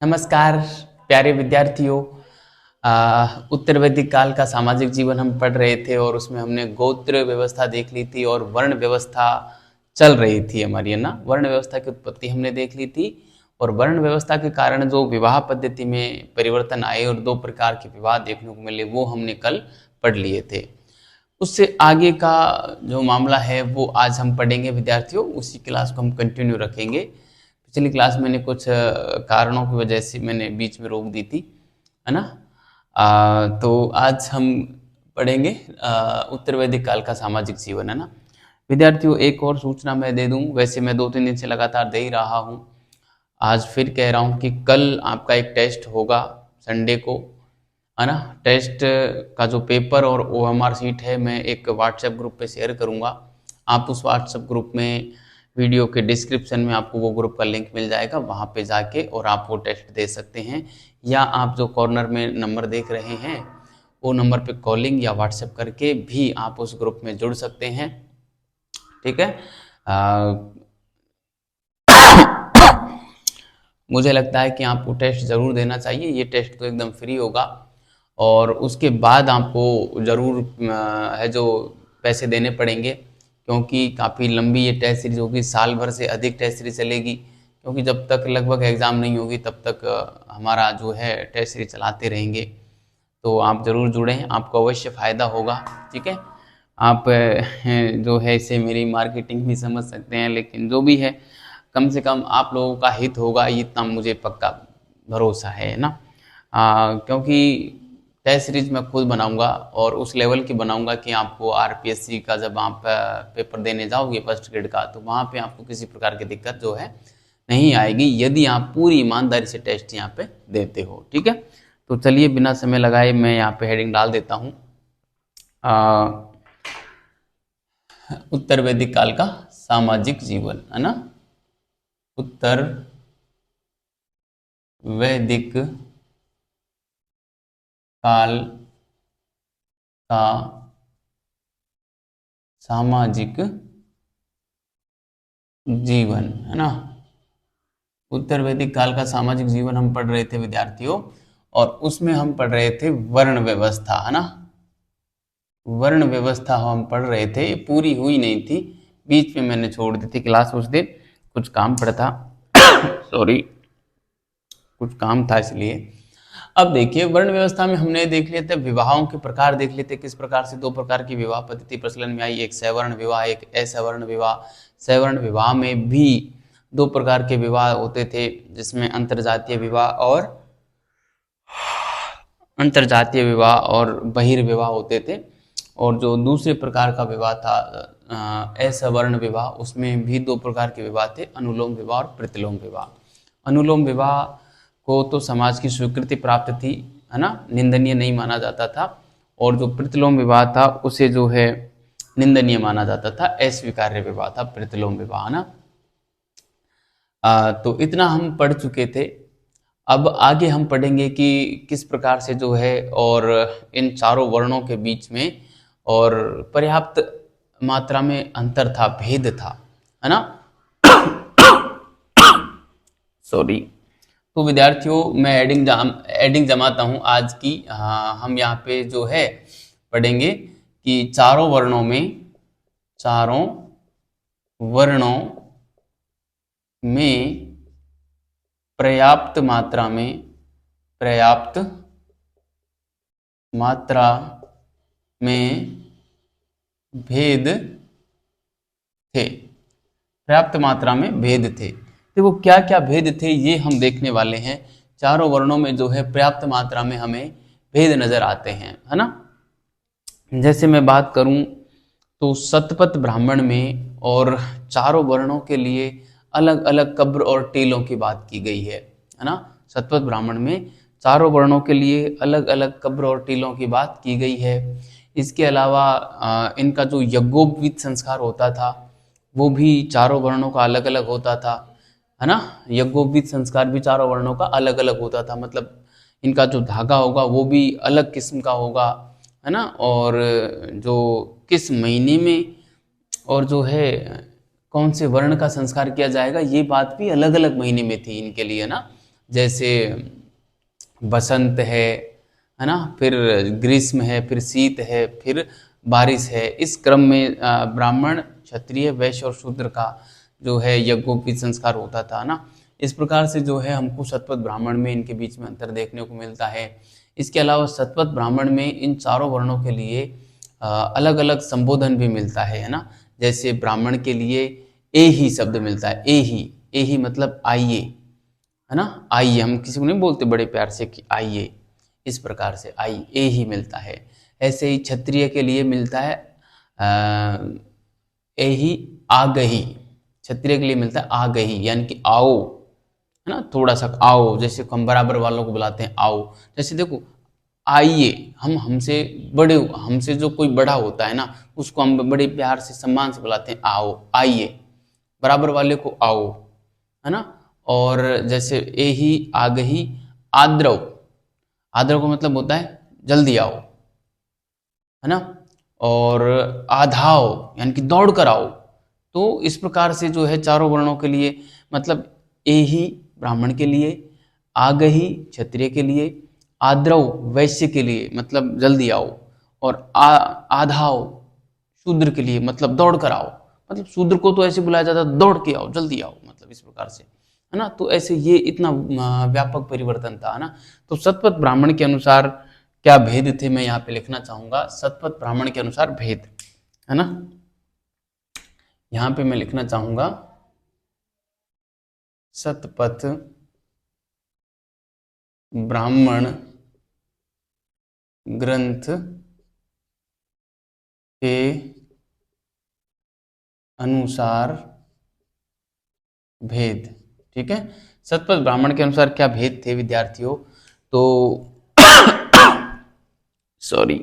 नमस्कार प्यारे विद्यार्थियों। उत्तर वैदिक काल का सामाजिक जीवन हम पढ़ रहे थे और उसमें हमने गोत्र व्यवस्था देख ली थी और वर्ण व्यवस्था चल रही थी हमारी, है ना। वर्ण व्यवस्था की उत्पत्ति हमने देख ली थी और वर्ण व्यवस्था के कारण जो विवाह पद्धति में परिवर्तन आए और दो प्रकार के विवाह देखने को मिले वो हमने कल पढ़ लिए थे। उससे आगे का जो मामला है वो आज हम पढ़ेंगे विद्यार्थियों, उसी क्लास को हम कंटिन्यू रखेंगे। पिछली क्लास मैंने कुछ कारणों की वजह से मैंने बीच में रोक दी थी, है ना। तो आज हम पढ़ेंगे उत्तर वैदिक काल का सामाजिक जीवन, है ना। विद्यार्थियों, एक और सूचना मैं दे दूं, वैसे मैं 2-3 दिन से लगातार दे ही रहा हूं, आज फिर कह रहा हूं कि कल आपका एक टेस्ट होगा संडे को, है ना। टेस्ट का जो पेपर और OMR सीट है मैं एक व्हाट्सएप ग्रुप पे शेयर करूंगा। आप उस व्हाट्सएप ग्रुप में वीडियो के डिस्क्रिप्शन में आपको वो ग्रुप का लिंक मिल जाएगा, वहाँ पे जाके और आप वो टेस्ट दे सकते हैं, या आप जो कॉर्नर में नंबर देख रहे हैं वो नंबर पे कॉलिंग या व्हाट्सएप करके भी आप उस ग्रुप में जुड़ सकते हैं, ठीक है। मुझे लगता है कि आपको टेस्ट ज़रूर देना चाहिए। ये टेस्ट तो एकदम फ्री होगा और उसके बाद आपको ज़रूर है जो पैसे देने पड़ेंगे, क्योंकि काफ़ी लंबी ये टेस्ट सीरीज होगी, साल भर से अधिक टेस्ट सीरीज चलेगी, क्योंकि जब तक लगभग एग्ज़ाम नहीं होगी तब तक हमारा जो है टेस्ट सीरीज चलाते रहेंगे। तो आप ज़रूर जुड़ें, आपको अवश्य फ़ायदा होगा, ठीक है। आप जो है इसे मेरी मार्केटिंग भी समझ सकते हैं, लेकिन जो भी है कम से कम आप लोगों का हित होगा, इतना मुझे पक्का भरोसा है ना। क्योंकि टेस्ट सीरीज मैं खुद बनाऊंगा और उस लेवल की बनाऊंगा कि आपको RPSC का जब आप पेपर देने जाओगे फर्स्ट ग्रेड का, तो वहाँ पे आपको किसी प्रकार की दिक्कत जो है नहीं आएगी, यदि आप पूरी ईमानदारी से टेस्ट यहाँ पे देते हो, ठीक है। तो चलिए बिना समय लगाए मैं यहाँ पे हेडिंग डाल देता हूँ, उत्तर वैदिक काल का सामाजिक जीवन, है ना। उत्तर वैदिक काल का सामाजिक जीवन, है ना। उत्तर वैदिक काल का सामाजिक जीवन हम पढ़ रहे थे विद्यार्थियों, और उसमें हम पढ़ रहे थे वर्ण व्यवस्था, है ना। वर्ण व्यवस्था हम पढ़ रहे थे, ये पूरी हुई नहीं थी, बीच में मैंने छोड़ दी थी क्लास उस दिन, कुछ काम पड़ा था सॉरी, कुछ काम था इसलिए। अब देखिए वर्ण व्यवस्था में हमने देख लिए थे विवाहों के प्रकार, देख लेते किस प्रकार से दो प्रकार की विवाह पद्धति प्रचलन में आई, एक सवर्ण विवाह एक असवर्ण विवाह। सवर्ण विवाह में भी दो प्रकार के विवाह होते थे, जिसमें अंतरजातीय विवाह और बहिर्विवाह होते थे, और जो दूसरे प्रकार का विवाह था असवर्ण विवाह, उसमें भी दो प्रकार के विवाह थे, अनुलोम विवाह और प्रतिलोम विवाह। अनुलोम विवाह को तो समाज की स्वीकृति प्राप्त थी, है ना, निंदनीय नहीं माना जाता था, और जो प्रतिलोम विवाह था उसे जो है निंदनीय माना जाता था, अस्वीकार्य विवाह था प्रतिलोम विवाह, ना। तो इतना हम पढ़ चुके थे। अब आगे हम पढ़ेंगे कि किस प्रकार से जो है और इन चारों वर्णों के बीच में और पर्याप्त मात्रा में अंतर था, भेद था, है ना। सॉरी। तो विद्यार्थियों मैं एडिंग जमाता हूँ आज की। हम यहाँ पे जो है पढ़ेंगे कि चारों वर्णों में पर्याप्त मात्रा में भेद थे, पर्याप्त मात्रा में भेद थे। देखो क्या क्या भेद थे ये हम देखने वाले हैं। चारों वर्णों में जो है पर्याप्त मात्रा में हमें भेद नजर आते हैं, है ना। जैसे मैं बात करूं तो शतपथ ब्राह्मण में और चारों वर्णों के लिए अलग अलग कब्र और टीलों की बात की गई है ना। शतपथ ब्राह्मण में चारों वर्णों के लिए अलग अलग कब्र और टीलों की बात की गई है। इसके अलावा इनका जो यज्ञोपवीत संस्कार होता था वो भी चारों वर्णों का अलग अलग होता था, है ना। यज्ञोपवीत संस्कार भी चारों वर्णों का अलग अलग होता था, मतलब इनका जो धागा होगा वो भी अलग किस्म का होगा, है ना। और जो किस महीने में और जो है कौन से वर्ण का संस्कार किया जाएगा ये बात भी अलग अलग महीने में थी इनके लिए ना। जैसे बसंत है ना, फिर ग्रीष्म है, फिर शीत है, फिर बारिश है। इस क्रम में ब्राह्मण, क्षत्रिय, वैश्य और शूद्र का जो है यज्ञोपवीत संस्कार होता था ना। इस प्रकार से जो है हमको शतपथ ब्राह्मण में इनके बीच में अंतर देखने को मिलता है। इसके अलावा शतपथ ब्राह्मण में इन चारों वर्णों के लिए अलग अलग संबोधन भी मिलता है ना। जैसे ब्राह्मण के लिए ए ही शब्द मिलता है, ए ही मतलब आइए, है ना। आइए, हम किसी को नहीं बोलते बड़े प्यार से कि आइए, इस प्रकार से आई ए ही मिलता है। ऐसे ही क्षत्रिय के लिए मिलता है ए ही आगही, क्षत्रिय के लिए मिलता है आगही, यानी कि आओ, है ना, थोड़ा सा आओ, जैसे हम बराबर वालों को बुलाते हैं आओ। जैसे देखो आइए, हम हमसे बड़े, हमसे जो कोई बड़ा होता है ना, उसको हम बड़े प्यार से सम्मान से बुलाते हैं आओ, आइए, बराबर वाले को आओ, है ना। और जैसे ए ही आगही आद्रव, आद्रव का मतलब होता है जल्दी आओ, है ना। और आधाओ यानी कि दौड़ कर आओ। तो इस प्रकार से जो है चारों वर्णों के लिए, मतलब ए ही ब्राह्मण के लिए, आगही क्षत्रिय के लिए, आद्रव वैश्य के लिए मतलब जल्दी आओ, और आधाओ शूद्र के लिए मतलब दौड़ कर आओ। मतलब शूद्र को तो ऐसे बुलाया जाता है दौड़ के आओ, जल्दी आओ, मतलब इस प्रकार से, है ना। तो ऐसे ये इतना व्यापक परिवर्तन था, है ना। तो शतपथ ब्राह्मण के अनुसार क्या भेद थे, मैं यहाँ पे लिखना चाहूंगा। शतपथ ब्राह्मण के अनुसार भेद, है ना, यहाँ पे मैं लिखना चाहूंगा शतपथ ब्राह्मण ग्रंथ के अनुसार भेद। ठीक है, शतपथ ब्राह्मण के अनुसार क्या भेद थे विद्यार्थियों, तो सॉरी,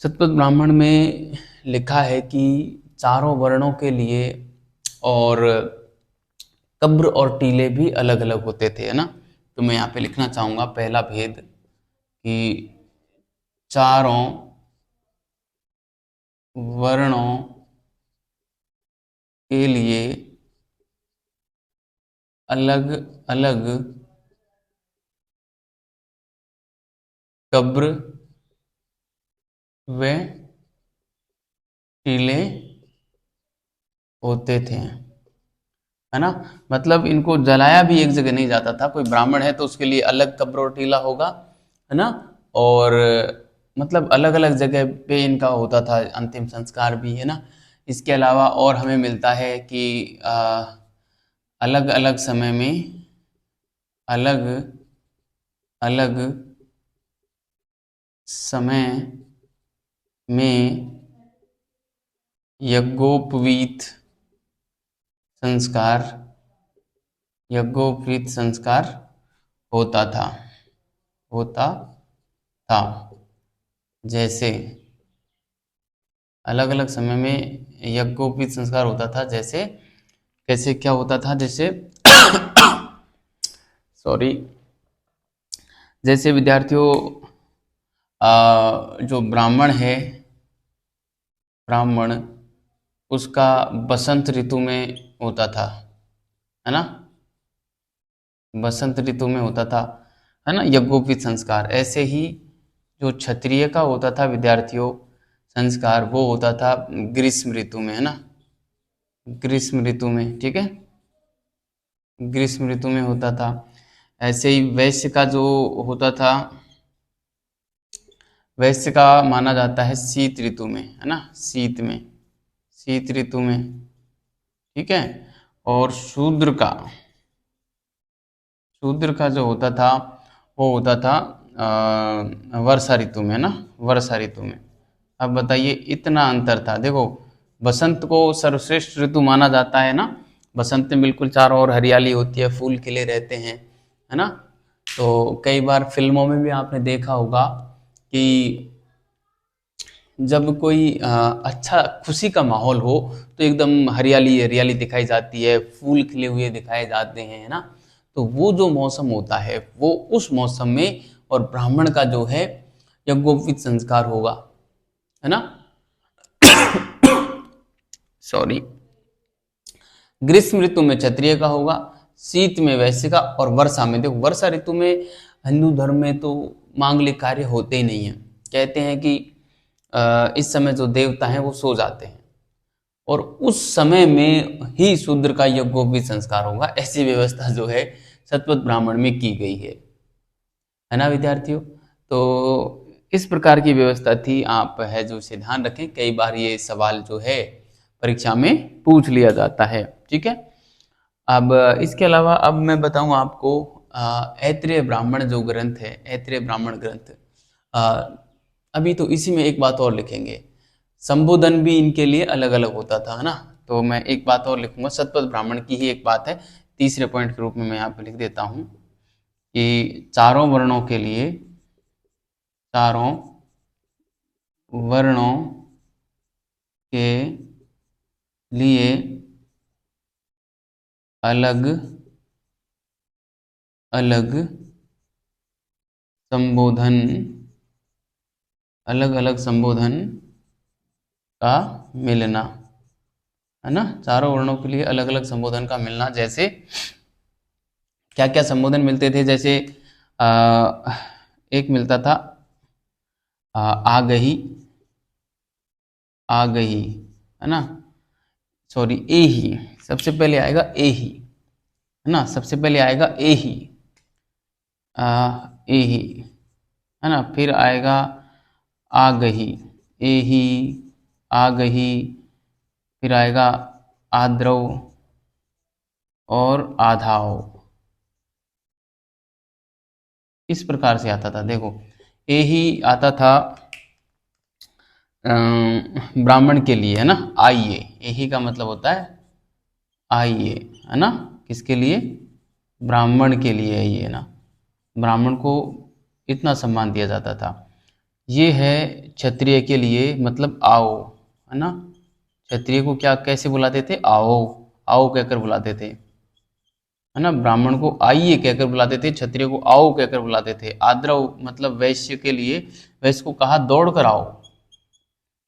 शतपथ ब्राह्मण में लिखा है कि चारों वर्णों के लिए और कब्र और टीले भी अलग अलग होते थे, है ना। तो मैं यहाँ पे लिखना चाहूंगा पहला भेद कि चारों वर्णों के लिए अलग अलग कब्र व टीले होते थे, है ना। मतलब इनको जलाया भी एक जगह नहीं जाता था। कोई ब्राह्मण है तो उसके लिए अलग कब्र और टीला होगा, है ना। और मतलब अलग अलग जगह पे इनका होता था अंतिम संस्कार भी, है ना। इसके अलावा और हमें मिलता है कि अलग अलग समय में अलग अलग समय में यज्ञोपवीत संस्कार, यज्ञोपवीत संस्कार होता था, होता था। जैसे अलग अलग समय में यज्ञोपवीत संस्कार होता था, जैसे कैसे क्या होता था, जैसे सॉरी, जैसे विद्यार्थियों जो ब्राह्मण है, ब्राह्मण उसका बसंत ऋतु में होता था, है ना, बसंत ऋतु में होता था, है ना, यज्ञोपवीत संस्कार। ऐसे ही जो क्षत्रिय का होता था विद्यार्थियों संस्कार, वो होता था ग्रीष्म ऋतु में, है ना, ग्रीष्म ऋतु में। ठीक है, ग्रीष्म ऋतु में होता था। ऐसे ही वैश्य का जो होता था, वैश्य का माना जाता है शीत ऋतु में, है ना, शीत में, शीत ऋतु में। ठीक है, और शूद्र का जो होता था वो होता था वर्षा ऋतु में, है ना, वर्षा ऋतु में। अब बताइए, इतना अंतर था। देखो, बसंत को सर्वश्रेष्ठ ऋतु माना जाता है ना, बसंत में बिल्कुल चारों ओर हरियाली होती है, फूल खिले रहते हैं, है ना। तो कई बार फिल्मों में भी आपने देखा होगा कि जब कोई अच्छा खुशी का माहौल हो तो एकदम हरियाली हरियाली दिखाई जाती है, फूल खिले हुए दिखाए जाते हैं, है ना। तो वो जो मौसम होता है वो उस मौसम में, और ब्राह्मण का जो है यज्ञोपवीत संस्कार होगा, है ना। सॉरी, ग्रीष्म ऋतु में क्षत्रिय का होगा, शीत में वैश्य का और वर्षा में, देखो वर्षा ऋतु में हिंदू धर्म में तो मांगलिक कार्य होते ही नहीं है। कहते हैं कि इस समय जो देवता हैं वो सो जाते हैं और उस समय में ही शूद्र का यज्ञोपवीत संस्कार होगा, ऐसी व्यवस्था जो है शतपथ ब्राह्मण में की गई है ना विद्यार्थियों। तो इस प्रकार की व्यवस्था थी, आप है जो इसे ध्यान रखें, कई बार ये सवाल जो है परीक्षा में पूछ लिया जाता है। ठीक है, अब इसके अलावा अब मैं बताऊं आपको ऐत्रेय ब्राह्मण जो ग्रंथ है, ऐत्रेय ब्राह्मण ग्रंथ, अभी तो इसी में एक बात और लिखेंगे, संबोधन भी इनके लिए अलग अलग होता था, है ना। तो मैं एक बात और लिखूंगा, शतपथ ब्राह्मण की ही एक बात है, तीसरे पॉइंट के रूप में मैं यहाँ पे लिख देता हूँ कि चारों वर्णों के लिए, चारों वर्णों के लिए अलग अलग संबोधन, अलग अलग संबोधन का मिलना, है ना। चारों वर्णों के लिए अलग अलग संबोधन का मिलना, जैसे क्या क्या संबोधन मिलते थे, जैसे एक मिलता था आ गही, आ गही, है ना, सॉरी ए ही, सबसे पहले आएगा ए ही, है ना, सबसे पहले आएगा ए ही, ए ही, है ना, फिर आएगा आ गही, ए ही, आ गही, फिर आएगा आद्रव और आधाव, इस प्रकार से आता था। देखो ए ही आता था ब्राह्मण के लिए, है ना, आइए, ए ही का मतलब होता है आइए, है ना, किसके लिए, ब्राह्मण के लिए, ये ना, ब्राह्मण को इतना सम्मान दिया जाता था। ये है क्षत्रिय के लिए, मतलब आओ, है ना, क्षत्रिय को क्या कैसे बुलाते थे, आओ, आओ कहकर बुलाते थे, है ना, ब्राह्मण को आइए कहकर बुलाते थे, क्षत्रिय को आओ कहकर बुलाते थे। आद्रव मतलब वैश्य के लिए, वैश्य को कहा दौड़ कर आओ,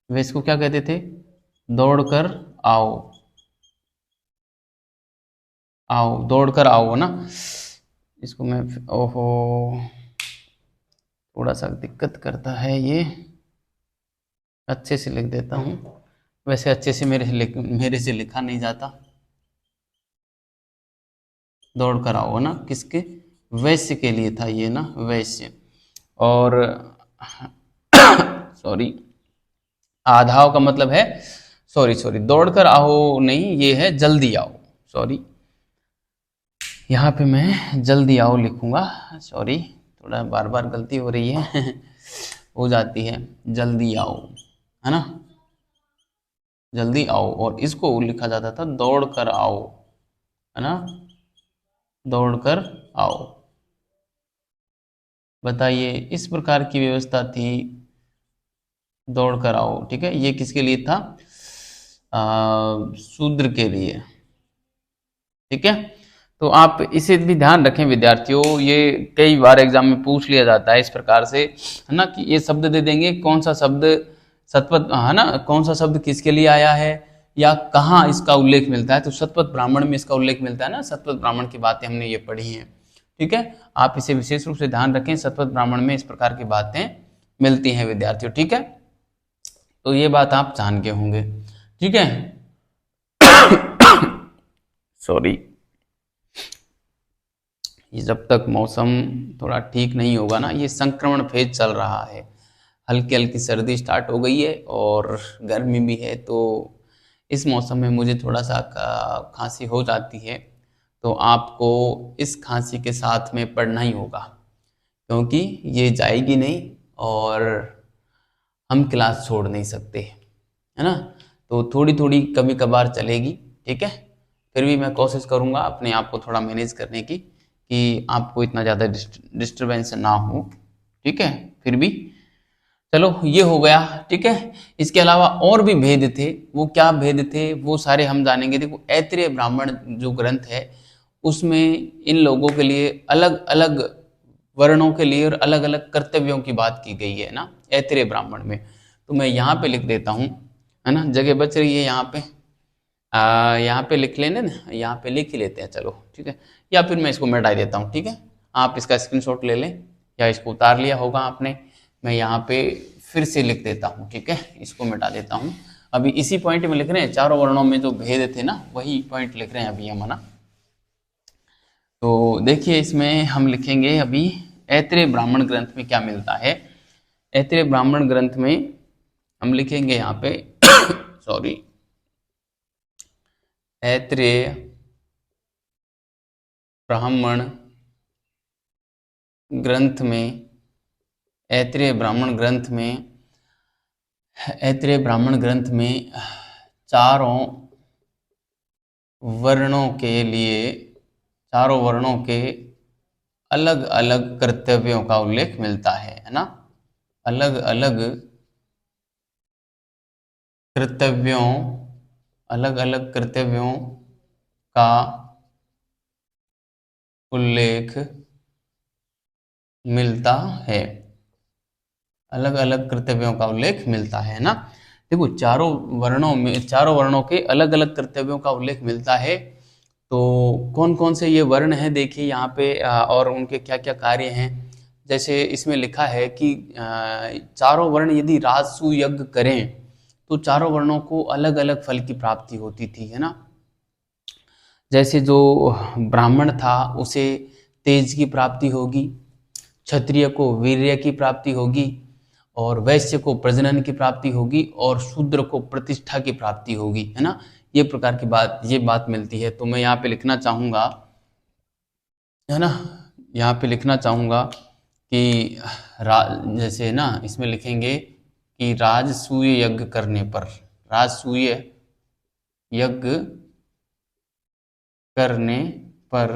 वैश्य को क्या कहते थे, दौड़ कर आओ, आओ, दौड़ कर आओ, ना। इसको मैं, ओहो, थोड़ा सा दिक्कत करता है ये, अच्छे से लिख देता हूँ, वैसे अच्छे से मेरे से लिखा नहीं जाता। दौड़ कर आओ, ना, किसके, वैश्य के लिए था ये, ना, वैश्य। और सॉरी, आधाव का मतलब है, सॉरी सॉरी, दौड़ कर आओ नहीं, ये है जल्दी आओ, सॉरी, यहाँ पे मैं जल्दी आओ लिखूंगा, सॉरी, थोड़ा बार बार गलती हो रही है हो जाती है, जल्दी आओ, है ना, जल्दी आओ, और इसको लिखा जाता था दौड़ कर आओ, है ना, दौड़ कर आओ। बताइए, इस प्रकार की व्यवस्था थी, दौड़ कर आओ। ठीक है, ये किसके लिए था, शूद्र के लिए। ठीक है, तो आप इसे भी ध्यान रखें विद्यार्थियों, ये कई बार एग्जाम में पूछ लिया जाता है इस प्रकार से, है ना, कि ये शब्द दे देंगे, कौन सा शब्द शतपथ, है ना, कौन सा शब्द किसके लिए आया है या कहाँ इसका उल्लेख मिलता है। तो शतपथ ब्राह्मण में इसका उल्लेख मिलता है ना, शतपथ ब्राह्मण की बातें हमने ये पढ़ी हैं। ठीक है, आप इसे विशेष रूप से ध्यान रखें, शतपथ ब्राह्मण में इस प्रकार की बातें मिलती हैं विद्यार्थियों। ठीक है, तो ये बात आप जान के होंगे। ठीक है, सॉरी, ये जब तक मौसम थोड़ा ठीक नहीं होगा ना, ये संक्रमण फेज चल रहा है, हल्की हल्की सर्दी स्टार्ट हो गई है और गर्मी भी है, तो इस मौसम में मुझे थोड़ा सा खांसी हो जाती है, तो आपको इस खांसी के साथ में पढ़ना ही होगा, क्योंकि ये जाएगी नहीं और हम क्लास छोड़ नहीं सकते, है ना। तो थोड़ी थोड़ी कभी कभार चलेगी, ठीक है, फिर भी मैं कोशिश करूँगा अपने आप को थोड़ा मैनेज करने की, कि आपको इतना ज़्यादा डिस्टर्बेंस ना हो। ठीक है, फिर भी चलो ये हो गया। ठीक है, इसके अलावा और भी भेद थे, वो क्या भेद थे वो सारे हम जानेंगे। देखो ऐत्रेय ब्राह्मण जो ग्रंथ है उसमें इन लोगों के लिए अलग अलग वर्णों के लिए और अलग अलग कर्तव्यों की बात की गई है ना, ऐत्रेय ब्राह्मण में। तो मैं यहाँ पे लिख देता हूँ, है ना, जगह बच रही है यहाँ पे, यहाँ पे लिख लेने ना, यहाँ पे लिख ही लेते हैं चलो, ठीक है, या फिर मैं इसको मिटा देता हूँ, ठीक है, आप इसका स्क्रीनशॉट ले लें या इसको उतार लिया होगा आपने, मैं यहाँ पे फिर से लिख देता हूँ, ठीक है, इसको मिटा देता हूँ। अभी इसी पॉइंट में लिख रहे हैं, चारों वर्णों में जो भेद थे ना वही पॉइंट लिख रहे हैं अभी हम, है ना। तो देखिए इसमें हम लिखेंगे अभी ऐत्रेय ब्राह्मण ग्रंथ में क्या मिलता है। ऐत्रेय ब्राह्मण ग्रंथ में हम लिखेंगे यहाँ पे सॉरी, ऐत्रेय ब्राह्मण ग्रंथ में, ऐत्रेय ब्राह्मण ग्रंथ में, ऐत्रेय ब्राह्मण ग्रंथ में चारों वर्णों के लिए, चारों वर्णों के अलग अलग कर्तव्यों का उल्लेख मिलता है ना, अलग अलग कर्तव्यों, अलग अलग कर्तव्यों का उल्लेख मिलता है, अलग अलग कर्तव्यों का उल्लेख मिलता है ना। देखो चारों वर्णों में, चारों वर्णों के अलग अलग कर्तव्यों का उल्लेख मिलता है, तो कौन कौन से ये वर्ण हैं देखिए यहाँ पे, और उनके क्या क्या कार्य हैं। जैसे इसमें लिखा है कि चारों वर्ण यदि राजसूय यज्ञ करें तो चारों वर्णों को अलग अलग फल की प्राप्ति होती थी, है ना। जैसे जो ब्राह्मण था उसे तेज की प्राप्ति होगी, क्षत्रिय को वीर्य की प्राप्ति होगी, और वैश्य को प्रजनन की प्राप्ति होगी, और शूद्र को प्रतिष्ठा की प्राप्ति होगी, है ना। ये प्रकार की बात, ये बात मिलती है। तो मैं यहाँ पे लिखना चाहूँगा, है ना, यहाँ पे लिखना चाहूँगा कि जैसे ना इसमें लिखेंगे कि राजसूय यज्ञ करने पर, राजसूय यज्ञ करने पर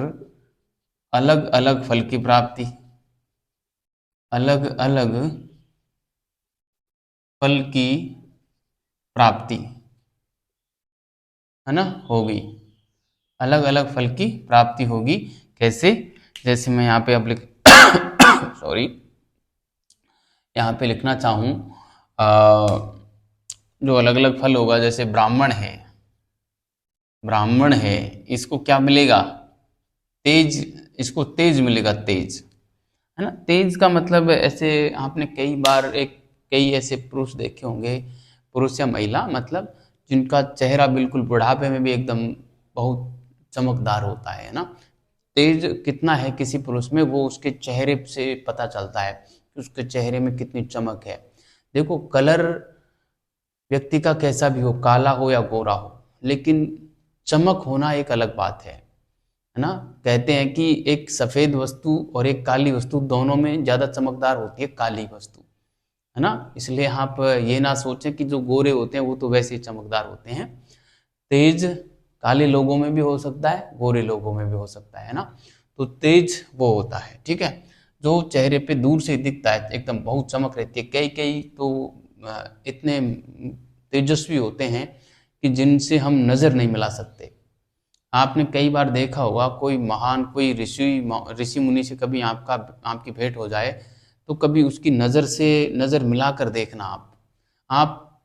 अलग अलग फल की प्राप्ति, अलग अलग फल की प्राप्ति, है ना, होगी, अलग अलग फल की प्राप्ति होगी। कैसे, जैसे मैं यहाँ पे अब लिख सॉरी, यहाँ पे लिखना चाहूँ, जो अलग अलग फल होगा, जैसे ब्राह्मण है, ब्राह्मण है, इसको क्या मिलेगा, तेज, इसको तेज मिलेगा, तेज, है ना। तेज का मतलब ऐसे आपने कई बार कई ऐसे पुरुष देखे होंगे, पुरुष या महिला, मतलब जिनका चेहरा बिल्कुल बुढ़ापे में भी एकदम बहुत चमकदार होता है ना। तेज कितना है किसी पुरुष में, वो उसके चेहरे से पता चलता है कि उसके चेहरे में कितनी चमक है। देखो कलर व्यक्ति का कैसा भी हो, काला हो या गोरा हो, लेकिन चमक होना एक अलग बात है ना। कहते हैं कि एक सफेद वस्तु और एक काली वस्तु दोनों में ज्यादा चमकदार होती है काली वस्तु, है ना। इसलिए आप ये ना सोचें कि जो गोरे होते हैं वो तो वैसे ही चमकदार होते हैं। तेज काले लोगों में भी हो सकता है, गोरे लोगों में भी हो सकता है ना। तो तेज वो होता है, ठीक है, जो चेहरे पे दूर से दिखता है, एकदम बहुत चमक रहती है। कई कई तो इतने तेजस्वी होते हैं कि जिनसे हम नजर नहीं मिला सकते। आपने कई बार देखा होगा, कोई महान, कोई ऋषि मुनि से कभी आपकी भेंट हो जाए तो कभी उसकी नज़र से नज़र मिलाकर देखना। आप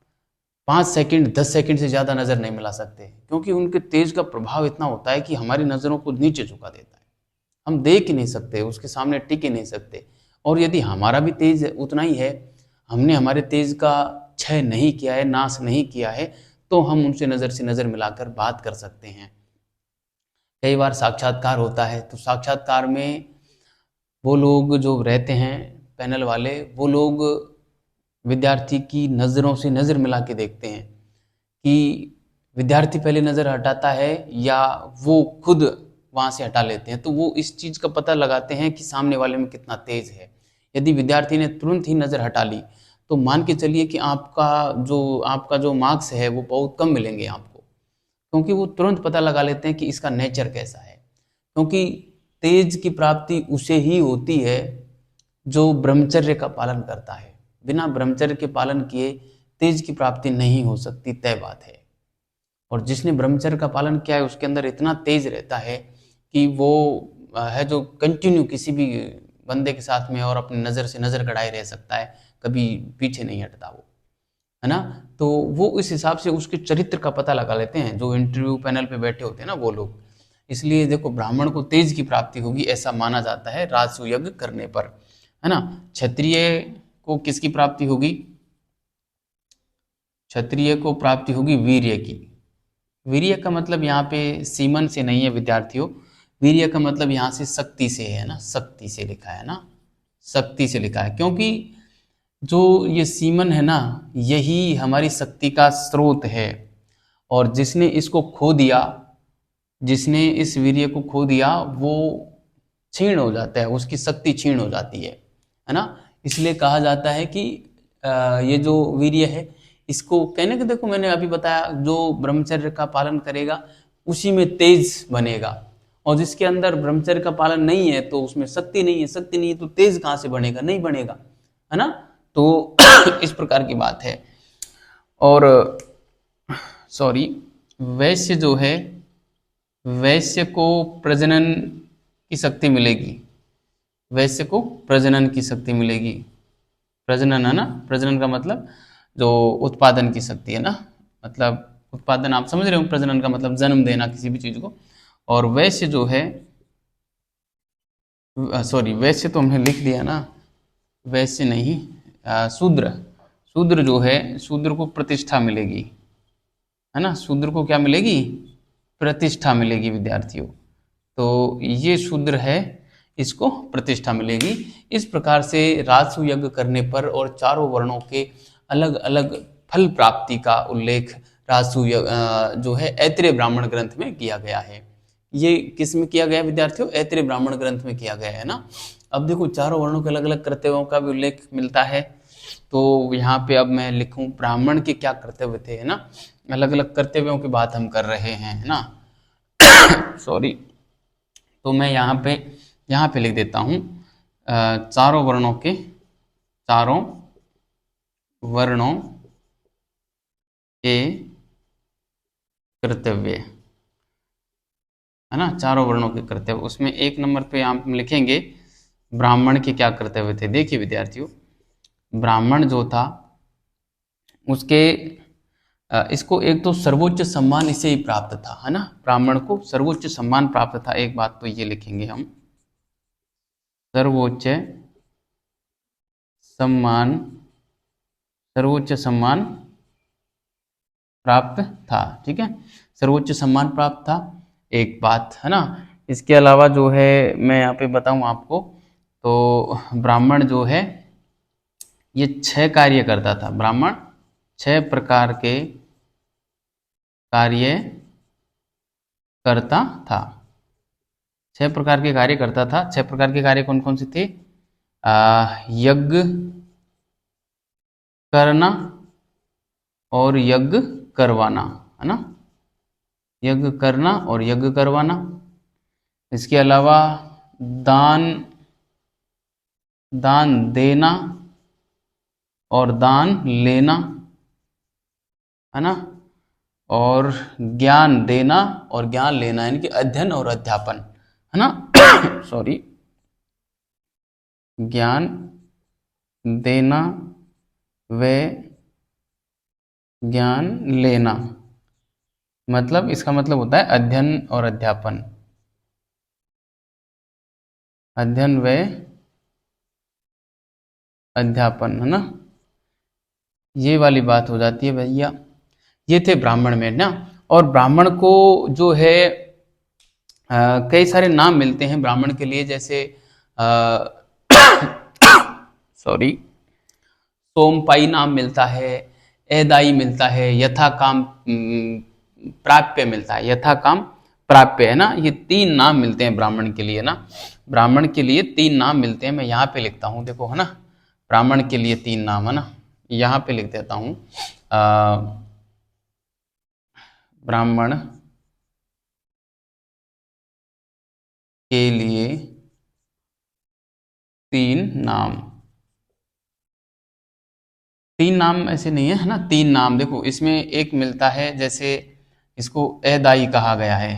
5 सेकंड 10 सेकंड से ज़्यादा नज़र नहीं मिला सकते, क्योंकि उनके तेज का प्रभाव इतना होता है कि हमारी नज़रों को नीचे झुका देता है। हम देख ही नहीं सकते, उसके सामने टिक ही नहीं सकते। और यदि हमारा भी तेज उतना ही है, हमने हमारे तेज का क्षय नहीं किया है, नाश नहीं किया है, तो हम उनसे नज़र से नज़र मिलाकर बात कर सकते हैं। कई बार साक्षात्कार होता है, तो साक्षात्कार में वो लोग जो रहते हैं पैनल वाले, वो लोग विद्यार्थी की नज़रों से नज़र मिला के देखते हैं कि विद्यार्थी पहले नज़र हटाता है या वो खुद वहाँ से हटा लेते हैं। तो वो इस चीज़ का पता लगाते हैं कि सामने वाले में कितना तेज़ है। यदि विद्यार्थी ने तुरंत ही नज़र हटा ली तो मान के चलिए कि आपका जो मार्क्स है वो बहुत कम मिलेंगे आपको, क्योंकि वो तुरंत पता लगा लेते हैं कि इसका नेचर कैसा है। क्योंकि तेज की प्राप्ति उसे ही होती है जो ब्रह्मचर्य का पालन करता है। बिना ब्रह्मचर्य के पालन किए तेज की प्राप्ति नहीं हो सकती, तय बात है। और जिसने ब्रह्मचर्य का पालन किया है उसके अंदर इतना तेज रहता है कि वो है जो कंटिन्यू किसी भी बंदे के साथ में और अपनी नज़र से नज़र गड़ाए रह सकता है, कभी पीछे नहीं हटता वो। है ना। तो वो इस हिसाब से उसके चरित्र का पता लगा लेते हैं, जो इंटरव्यू पैनल पे बैठे होते हैं ना वो लोग। इसलिए देखो, ब्राह्मण को तेज की प्राप्ति होगी ऐसा माना जाता है राजसूय यज्ञ करने पर, है ना। क्षत्रिय को किसकी प्राप्ति होगी? क्षत्रिय को प्राप्ति होगी वीर्य की। वीर्य का मतलब यहाँ पे सीमन से नहीं है विद्यार्थियों, वीर्य का मतलब यहाँ से शक्ति से है ना, शक्ति से लिखा है ना, शक्ति से लिखा है, क्योंकि जो ये सीमन है ना, यही हमारी शक्ति का स्रोत है। और जिसने इसको खो दिया, जिसने इस वीर्य को खो दिया, वो क्षीण हो जाता है, उसकी शक्ति क्षीण हो जाती है ना। इसलिए कहा जाता है कि ये जो वीर्य है, इसको कहने के, देखो मैंने अभी बताया, जो ब्रह्मचर्य का पालन करेगा उसी में तेज बनेगा, और जिसके अंदर ब्रह्मचर्य का पालन नहीं है तो उसमें शक्ति नहीं है, शक्ति नहीं है तो तेज कहाँ से बनेगा? नहीं बनेगा, है ना। तो इस प्रकार की बात है। और सॉरी, वैश्य जो है, वैश्य को प्रजनन की शक्ति मिलेगी, वैश्य को प्रजनन की शक्ति मिलेगी। प्रजनन है ना, प्रजनन का मतलब जो उत्पादन की शक्ति है ना, मतलब उत्पादन आप समझ रहे हो, प्रजनन का मतलब जन्म देना किसी भी चीज को। और वैश्य जो है, सॉरी वैश्य तो हमने लिख दिया ना, वैश्य नहीं, शूद्र, शूद्र जो है, शूद्र को प्रतिष्ठा मिलेगी, है ना। शूद्र को क्या मिलेगी? प्रतिष्ठा मिलेगी विद्यार्थियों। तो ये शूद्र है, इसको प्रतिष्ठा मिलेगी। इस प्रकार से राजसूय यज्ञ करने पर और चारों वर्णों के अलग अलग फल प्राप्ति का उल्लेख राजसूय जो है ऐत्रेय ब्राह्मण ग्रंथ में किया गया है। ये किस में किया गया विद्यार्थियों? ऐत्रेय ब्राह्मण ग्रंथ में किया गया है ना। अब देखो, चारों वर्णों के अलग अलग कर्तव्यों का भी उल्लेख मिलता है। तो यहाँ पे अब मैं लिखूं ब्राह्मण के क्या कर्तव्य थे, है ना, अलग अलग कर्तव्यों की बात हम कर रहे हैं, है ना। सॉरी, तो मैं यहाँ पे लिख देता हूँ चारों वर्णों के, चारों वर्णों के कर्तव्य, है ना, चारों वर्णों के कर्तव्य। उसमें एक नंबर पे हम लिखेंगे ब्राह्मण के क्या कर्तव्य थे। देखिए विद्यार्थियों, ब्राह्मण जो था उसके इसको एक तो सर्वोच्च सम्मान इसे ही प्राप्त था, है ना, ब्राह्मण को सर्वोच्च सम्मान प्राप्त था। एक बात तो ये लिखेंगे हम, सर्वोच्च सम्मान, सर्वोच्च सम्मान प्राप्त था, ठीक है, सर्वोच्च सम्मान प्राप्त था, एक बात, है ना। इसके अलावा जो है मैं यहाँ पे बताऊँ आपको, तो ब्राह्मण जो है ये 6 कार्य करता था। ब्राह्मण 6 प्रकार के कार्य करता था, 6 प्रकार के कार्य करता था। 6 प्रकार के कार्य कौन कौन से थे? यज्ञ करना और यज्ञ करवाना, है ना, यज्ञ करना और यज्ञ करवाना। इसके अलावा दान, दान देना और दान लेना, है ना, और ज्ञान देना और ज्ञान लेना, यानी कि अध्ययन और अध्यापन, है ना। सॉरी, ज्ञान देना व ज्ञान लेना, मतलब इसका मतलब होता है अध्ययन और अध्यापन, अध्ययन व अध्यापन, है ना, ये वाली बात हो जाती है भैया। ये थे ब्राह्मण में ना। और ब्राह्मण को जो है कई सारे नाम मिलते हैं ब्राह्मण के लिए, जैसे सॉरी, सोमपाई नाम मिलता है, एदाई मिलता है, यथा काम प्राप्य मिलता है, यथा काम प्राप्य, है ना। ये 3 नाम मिलते हैं ब्राह्मण के लिए ना, ब्राह्मण के लिए 3 नाम मिलते हैं। मैं यहाँ पे लिखता हूँ, देखो, है ना, ब्राह्मण के लिए 3 नाम, है ना, यहाँ पे लिख देता हूँ ब्राह्मण के लिए 3 नाम। 3 नाम ऐसे नहीं है ना, 3 नाम। देखो इसमें एक मिलता है, जैसे इसको एदाई कहा गया है,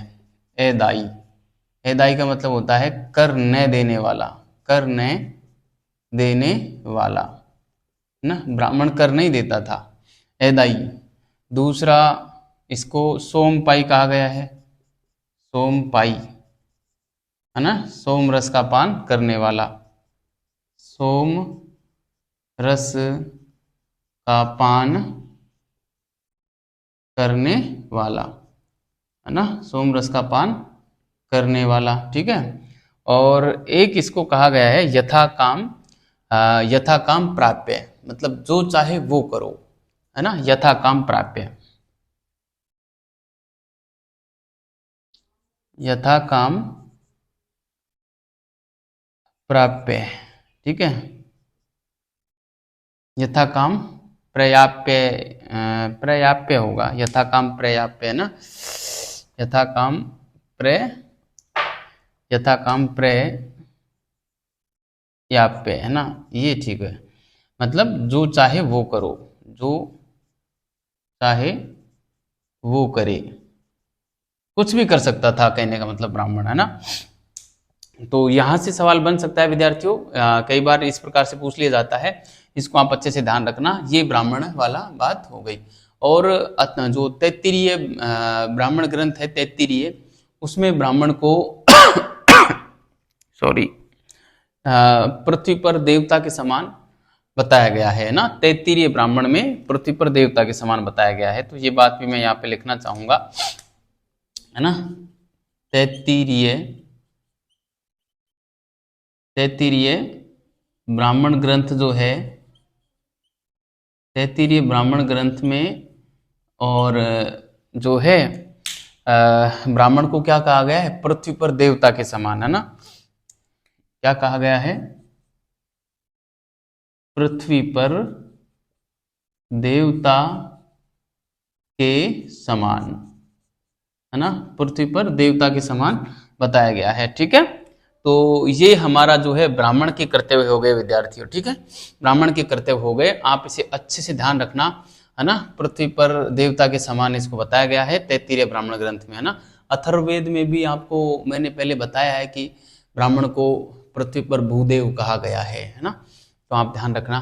एदाई, एदाई का मतलब होता है कर न देने वाला, कर न देने वाला, ना, ब्राह्मण कर नहीं देता था। एदाई। दूसरा इसको सोमपाई कहा गया है, सोमपाई, है ना, सोम रस का पान करने वाला, सोम रस का पान करने वाला, है ना, सोम रस का पान करने वाला, ठीक है। और एक इसको कहा गया है यथा काम, यथा काम प्राप्य, मतलब जो चाहे वो करो, है ना, यथा काम प्राप्य, यथा काम प्राप्य, ठीक है, यथा काम प्रयाप्य, प्रयाप्य होगा, यथा काम प्रयाप्य, है ना, यथा काम प्र, यथा काम प्रयाप्य, है ना, ये ठीक है, मतलब जो चाहे वो करो, जो चाहे वो करे, कुछ भी कर सकता था कहने का मतलब ब्राह्मण, है ना। तो यहाँ से सवाल बन सकता है विद्यार्थियों, कई बार इस प्रकार से पूछ लिया जाता है, इसको आप अच्छे से ध्यान रखना, ये ब्राह्मण वाला बात हो गई। और जो तैत्तिरीय ब्राह्मण ग्रंथ है, तैत्तिरीय, उसमें ब्राह्मण को सॉरी पृथ्वी पर देवता के समान बताया गया है ना, तैत्तिरीय ब्राह्मण में पृथ्वी पर देवता के समान बताया गया है, तो ये बात भी मैं यहाँ पे लिखना चाहूंगा, है ना। तैत्तिरीय, तैत्तिरीय ब्राह्मण ग्रंथ जो है, तैत्तिरीय ब्राह्मण ग्रंथ में, और जो है ब्राह्मण को क्या कहा गया है, पृथ्वी पर देवता के समान, है ना, क्या कहा गया है, पृथ्वी पर देवता के समान, है ना, पृथ्वी पर देवता के समान बताया गया है, ठीक है। तो ये हमारा जो है ब्राह्मण के कर्तव्य हो गए विद्यार्थियों, ठीक है, ब्राह्मण के कर्तव्य हो गए, आप इसे अच्छे से ध्यान रखना, है ना, पृथ्वी पर देवता के समान इसको बताया गया है तैत्तिरीय ब्राह्मण ग्रंथ में, है ना। अथर्ववेद में भी आपको मैंने पहले बताया है कि ब्राह्मण को पृथ्वी पर भूदेव कहा गया है ना, तो आप ध्यान रखना।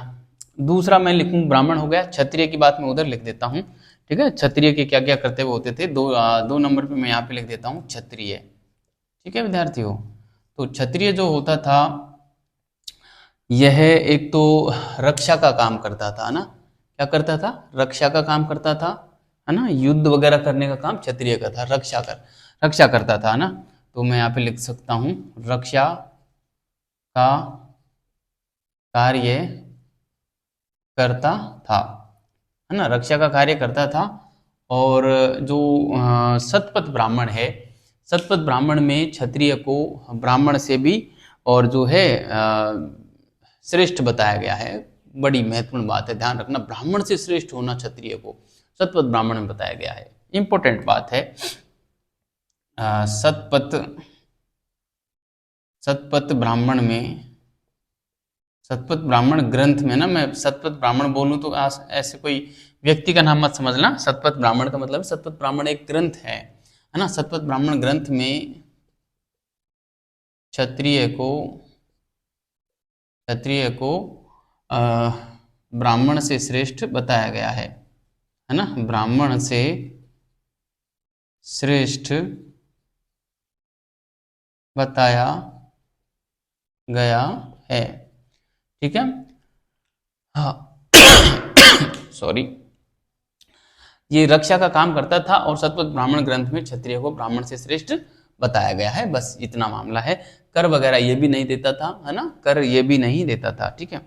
दूसरा मैं लिखूं ब्राह्मण हो गया, क्षत्रिय की बात मैं उधर लिख देता हूँ, ठीक है, क्षत्रिय के क्या क्या कर्तव्य होते थे, दो नंबर पे मैं यहाँ पे लिख देता हूँ क्षत्रिय, ठीक है विद्यार्थियों। तो क्षत्रिय जो होता था, यह एक तो रक्षा का काम करता था ना, क्या करता था, रक्षा का काम करता था, है ना, युद्ध वगैरह करने का काम क्षत्रिय का था, रक्षा करता था ना। तो मैं यहाँ पे लिख सकता हूँ रक्षा का कार्य करता था, है ना, रक्षा का कार्य करता था। और जो सतपथ ब्राह्मण है, सतपथ ब्राह्मण में क्षत्रिय को ब्राह्मण से भी और जो है श्रेष्ठ बताया गया है, बड़ी महत्वपूर्ण बात है, ध्यान रखना, ब्राह्मण से श्रेष्ठ होना क्षत्रिय को सतपथ ब्राह्मण में बताया गया है, इंपॉर्टेंट बात है। सतपथ, सतपथ ब्राह्मण में, सतपथ ब्राह्मण ग्रंथ में ना, मैं सतपथ ब्राह्मण बोलूं तो ऐसे कोई व्यक्ति का नाम मत समझना, सतपथ ब्राह्मण का मतलब सतपथ ब्राह्मण एक ग्रंथ है ना, सतपथ ब्राह्मण ग्रंथ में क्षत्रिय को ब्राह्मण से श्रेष्ठ बताया गया है ना, ब्राह्मण से श्रेष्ठ बताया गया है, ठीक है, हाँ सॉरी, ये रक्षा का काम करता था और सतपथ ब्राह्मण ग्रंथ में क्षत्रिय को ब्राह्मण से श्रेष्ठ बताया गया है, बस इतना मामला है। कर वगैरह ये भी नहीं देता था, है ना, कर ये भी नहीं देता था, ठीक है।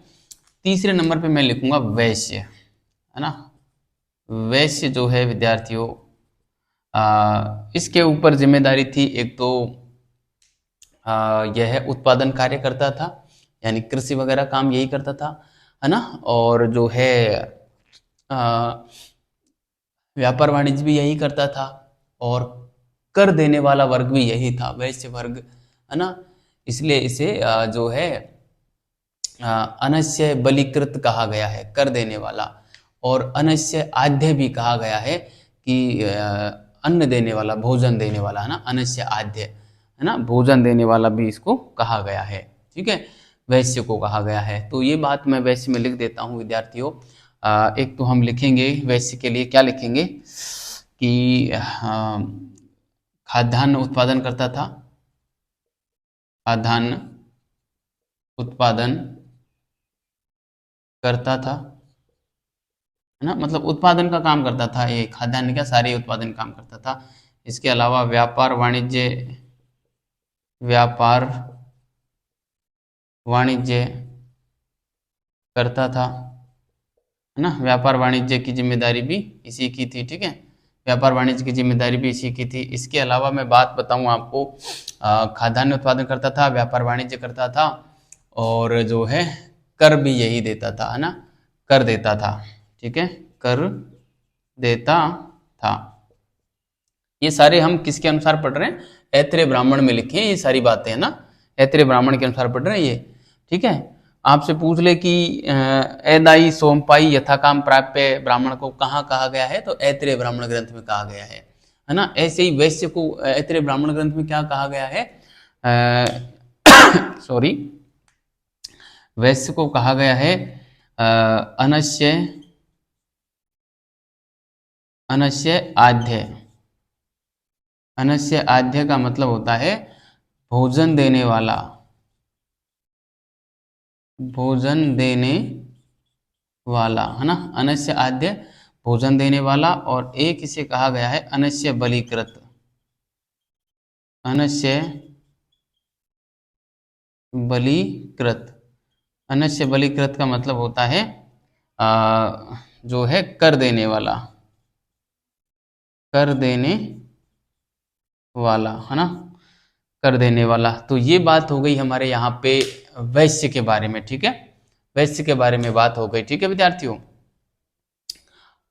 तीसरे नंबर पे मैं लिखूंगा वैश्य, है ना, वैश्य जो है विद्यार्थियों, इसके ऊपर जिम्मेदारी थी, एक तो यह उत्पादन कार्य करता था, यानी कृषि वगैरह काम यही करता था, है ना, और जो है व्यापार वाणिज्य भी यही करता था, और कर देने वाला वर्ग भी यही था, वैश्य वर्ग, है ना, इसलिए इसे जो है अनस्य बलिकृत कहा गया है, कर देने वाला, और अनस्य आद्य भी कहा गया है कि अन्न देने वाला, भोजन देने वाला, है ना, अनस्य आद्य, है ना, भोजन देने वाला भी इसको कहा गया है, ठीक है, वैश्य को कहा गया है। तो ये बात मैं वैश्य में लिख देता हूँ विद्यार्थियों। एक तो हम लिखेंगे वैश्य के लिए क्या लिखेंगे कि खाद्यान्न उत्पादन करता था, खाद्यान्न उत्पादन करता था, है ना, मतलब उत्पादन का काम करता था, ये खाद्यान्न का सारे उत्पादन काम करता था। इसके अलावा व्यापार वाणिज्य करता था, है ना, व्यापार वाणिज्य की जिम्मेदारी भी इसी की थी, ठीक है, व्यापार वाणिज्य की जिम्मेदारी भी इसी की थी। इसके अलावा मैं बात बताऊं आपको, खाद्यान्न उत्पादन करता था, व्यापार वाणिज्य करता था, और जो है कर भी यही देता था, है ना, कर देता था, ठीक है, कर देता था। ये सारे हम किसके अनुसार पढ़ रहे हैं, ऐत्रेय ब्राह्मण में लिखे हैं ये सारी बातें, है ना, ऐत्रेय ब्राह्मण के अनुसार पढ़ रहे हैं ये, ठीक है। आपसे पूछ ले कि एदाई सोमपाई यथाकाम प्राप्य ब्राह्मण को कहाँ कहा गया है, तो ऐत्रेय ब्राह्मण ग्रंथ में कहा गया है ना। ऐसे ही वैश्य को ऐत्रेय ब्राह्मण ग्रंथ में क्या कहा गया है, सॉरी, वैश्य को कहा गया है अनश्य आद्य। अनस्य आद्य का मतलब होता है भोजन देने वाला, भोजन देने वाला, है ना, अनस्य आद्य भोजन देने वाला। और एक इसे कहा गया है अनस्य बलिकृत, अनस्य बलिकृत। अनस्य बलिकृत का मतलब होता है जो है कर देने वाला, कर देने वाला, है ना, कर देने वाला। तो ये बात हो गई हमारे यहाँ पे वैश्य के बारे में, ठीक है, वैश्य के बारे में बात हो गई, ठीक है विद्यार्थियों।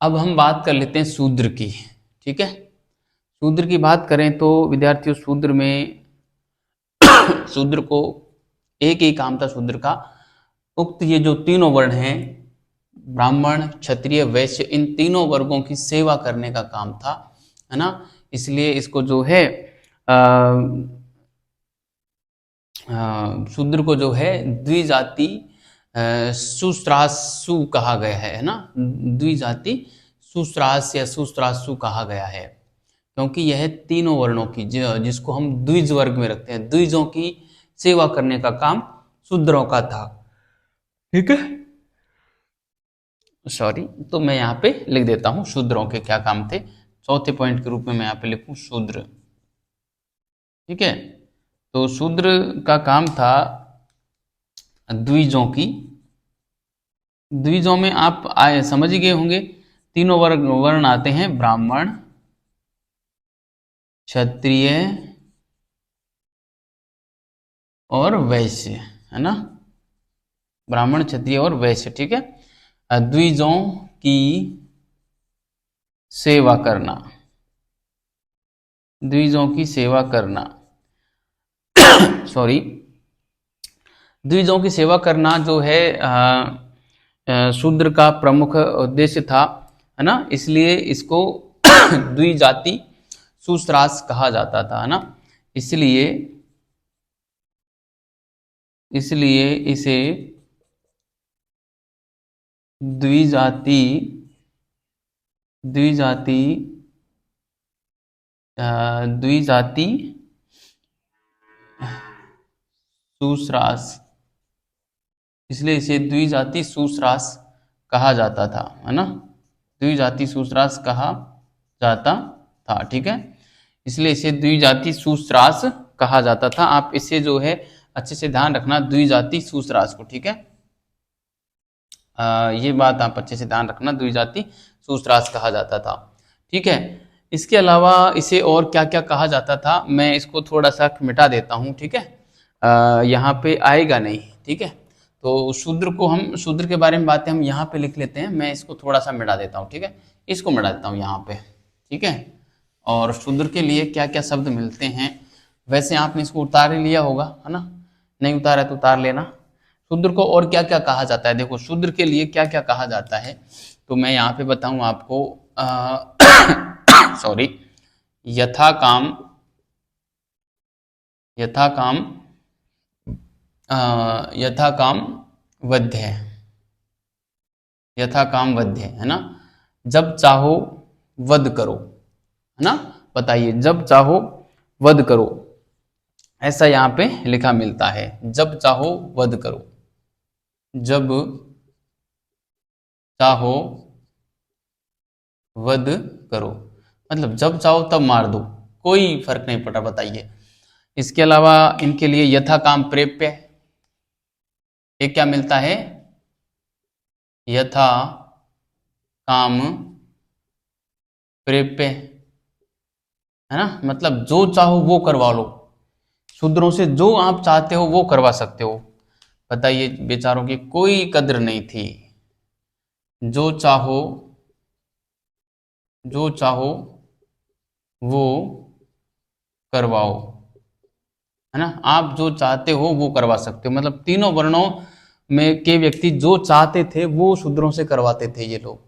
अब हम बात कर लेते हैं शूद्र की, ठीक है। शूद्र की बात करें तो विद्यार्थियों, शूद्र को एक ही काम था शूद्र का, उक्त ये जो तीनों वर्ण हैं, ब्राह्मण क्षत्रिय वैश्य, इन तीनों वर्गों की सेवा करने का काम था, है ना। इसलिए इसको जो है शूद्र को जो है द्विजाति सुस्त्रासु कहा गया है ना, द्विजाति सुस्त्रास या सुस्त्रासु कहा गया है, क्योंकि यह तीनों वर्णों की जिसको हम द्विज वर्ग में रखते हैं, द्विजों की सेवा करने का काम शूद्रों का था, ठीक है। सॉरी, तो मैं यहाँ पे लिख देता हूँ शूद्रों के क्या काम थे, चौथे पॉइंट के रूप में मैं यहाँ पे लिखूँ शूद्र, ठीक है। तो शूद्र का काम था द्विजों की, द्विजों में आप समझ ही गए होंगे, तीनों वर्ण आते हैं, ब्राह्मण क्षत्रिय और वैश्य, है ना, ब्राह्मण क्षत्रिय और वैश्य, ठीक है। द्विजों की सेवा करना, द्विजों की सेवा करना सॉरी, द्विजों की सेवा करना जो है शूद्र का प्रमुख उद्देश्य था, है ना, इसलिए इसको द्विजाति सुस्त्रास कहा जाता था, है ना, इसलिए इसे द्विजाति द्विजाति सुस्रास, इसलिए इसे द्विजाति सुस्रास कहा जाता था, है ना, द्विजाति सुस्रास कहा जाता था, ठीक है। इसलिए इसे द्विजाति सुस्रास कहा जाता था। आप इसे जो है अच्छे से ध्यान रखना, द्विजाति सुस्रास को, ठीक है। ये बात आप अच्छे से ध्यान रखना, द्विजाति सुस्रास कहा जाता था, ठीक है। इसके अलावा इसे और क्या क्या कहा जाता था, मैं इसको थोड़ा सा मिटा देता हूँ, ठीक है, यहाँ पे आएगा नहीं, ठीक है। तो शूद्र के बारे में बातें हम यहाँ पे लिख लेते हैं, मैं इसको थोड़ा सा मिटा देता हूँ, ठीक है, इसको मिटा देता हूँ यहाँ पे, ठीक है। और शूद्र के लिए क्या क्या शब्द मिलते हैं, वैसे आपने इसको उतार ही लिया होगा, है ना, नहीं उतारा तो उतार लेना। शूद्र को और क्या क्या कहा जाता है, देखो शूद्र के लिए क्या क्या कहा जाता है, तो मैं यहाँ पे बताऊं आपको, सॉरी, यथा काम वध्य, यथा काम वध्य, है ना। जब चाहो वध करो, है ना। बताइए, जब चाहो वध करो, ऐसा यहाँ पे लिखा मिलता है। जब चाहो वध करो, जब चाहो वध करो, मतलब जब चाहो तब मार दो, कोई फर्क नहीं पड़ा। बताइए, इसके अलावा इनके लिए यथा काम प्रेप्य, ये क्या मिलता है? यथा काम प्रेप्य, है ना। मतलब जो चाहो वो करवा लो, शूद्रों से जो आप चाहते हो वो करवा सकते हो। बताइए, बेचारों की कोई कद्र नहीं थी। जो चाहो, जो चाहो वो करवाओ, है ना। आप जो चाहते हो वो करवा सकते हो, मतलब तीनों वर्णों में के व्यक्ति जो चाहते थे वो शूद्रों से करवाते थे ये लोग,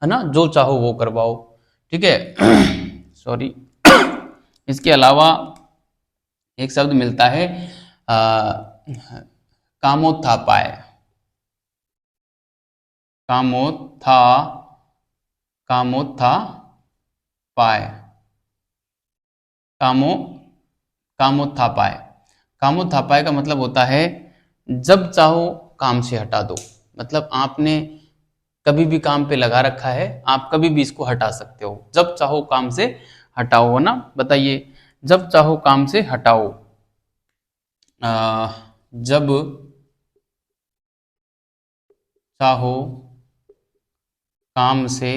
है ना। जो चाहो वो करवाओ, ठीक है। सॉरी। इसके अलावा एक शब्द मिलता है कामोत्थापाय, कामोत्था कामोत्थापाय, कामो कामोत्थापाय। कामोत्थापाय का मतलब होता है जब चाहो काम से हटा दो, मतलब आपने कभी भी काम पे लगा रखा है, आप कभी भी इसको हटा सकते हो। जब चाहो काम से हटाओ, है ना। बताइए, जब चाहो काम से हटाओ। जब चाहो काम से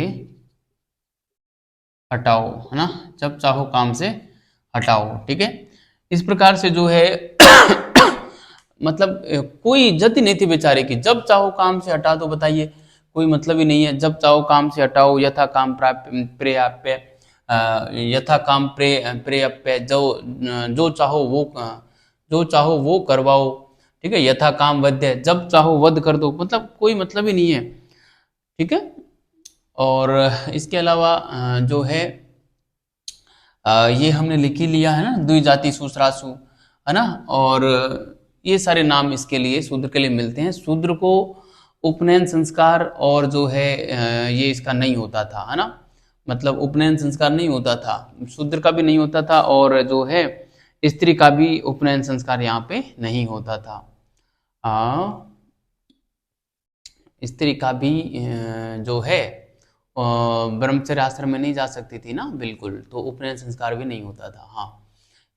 हटाओ, है ना। जब चाहो काम से हटाओ, ठीक है। इस प्रकार से जो है मतलब कोई इज्जत ही नहीं थी बेचारे की। जब चाहो काम से हटा दो, बताइए, कोई मतलब ही नहीं है। जब चाहो काम से हटाओ, यथा काम प्राप्य प्रेयाप्य, यथा काम प्रेयप्य, जो जो चाहो वो जो चाहो वो करवाओ, ठीक है। यथा काम वध्य, जब चाहो वध कर दो, मतलब कोई मतलब ही नहीं है, ठीक है। और इसके अलावा जो है ये हमने लिख ही लिया है ना, द्विजाति सुश्रासु, है ना। और ये सारे नाम इसके लिए, शूद्र के लिए मिलते हैं। शूद्र को उपनयन संस्कार और जो है ये इसका नहीं होता था, है ना। मतलब उपनयन संस्कार नहीं होता था, शूद्र का भी नहीं होता था, और जो है स्त्री का भी उपनयन संस्कार यहाँ पे नहीं होता था। स्त्री का भी जो है ब्रह्मचर्य आश्रम में नहीं जा सकती थी ना, बिल्कुल, तो उपनयन संस्कार भी नहीं होता था। हाँ,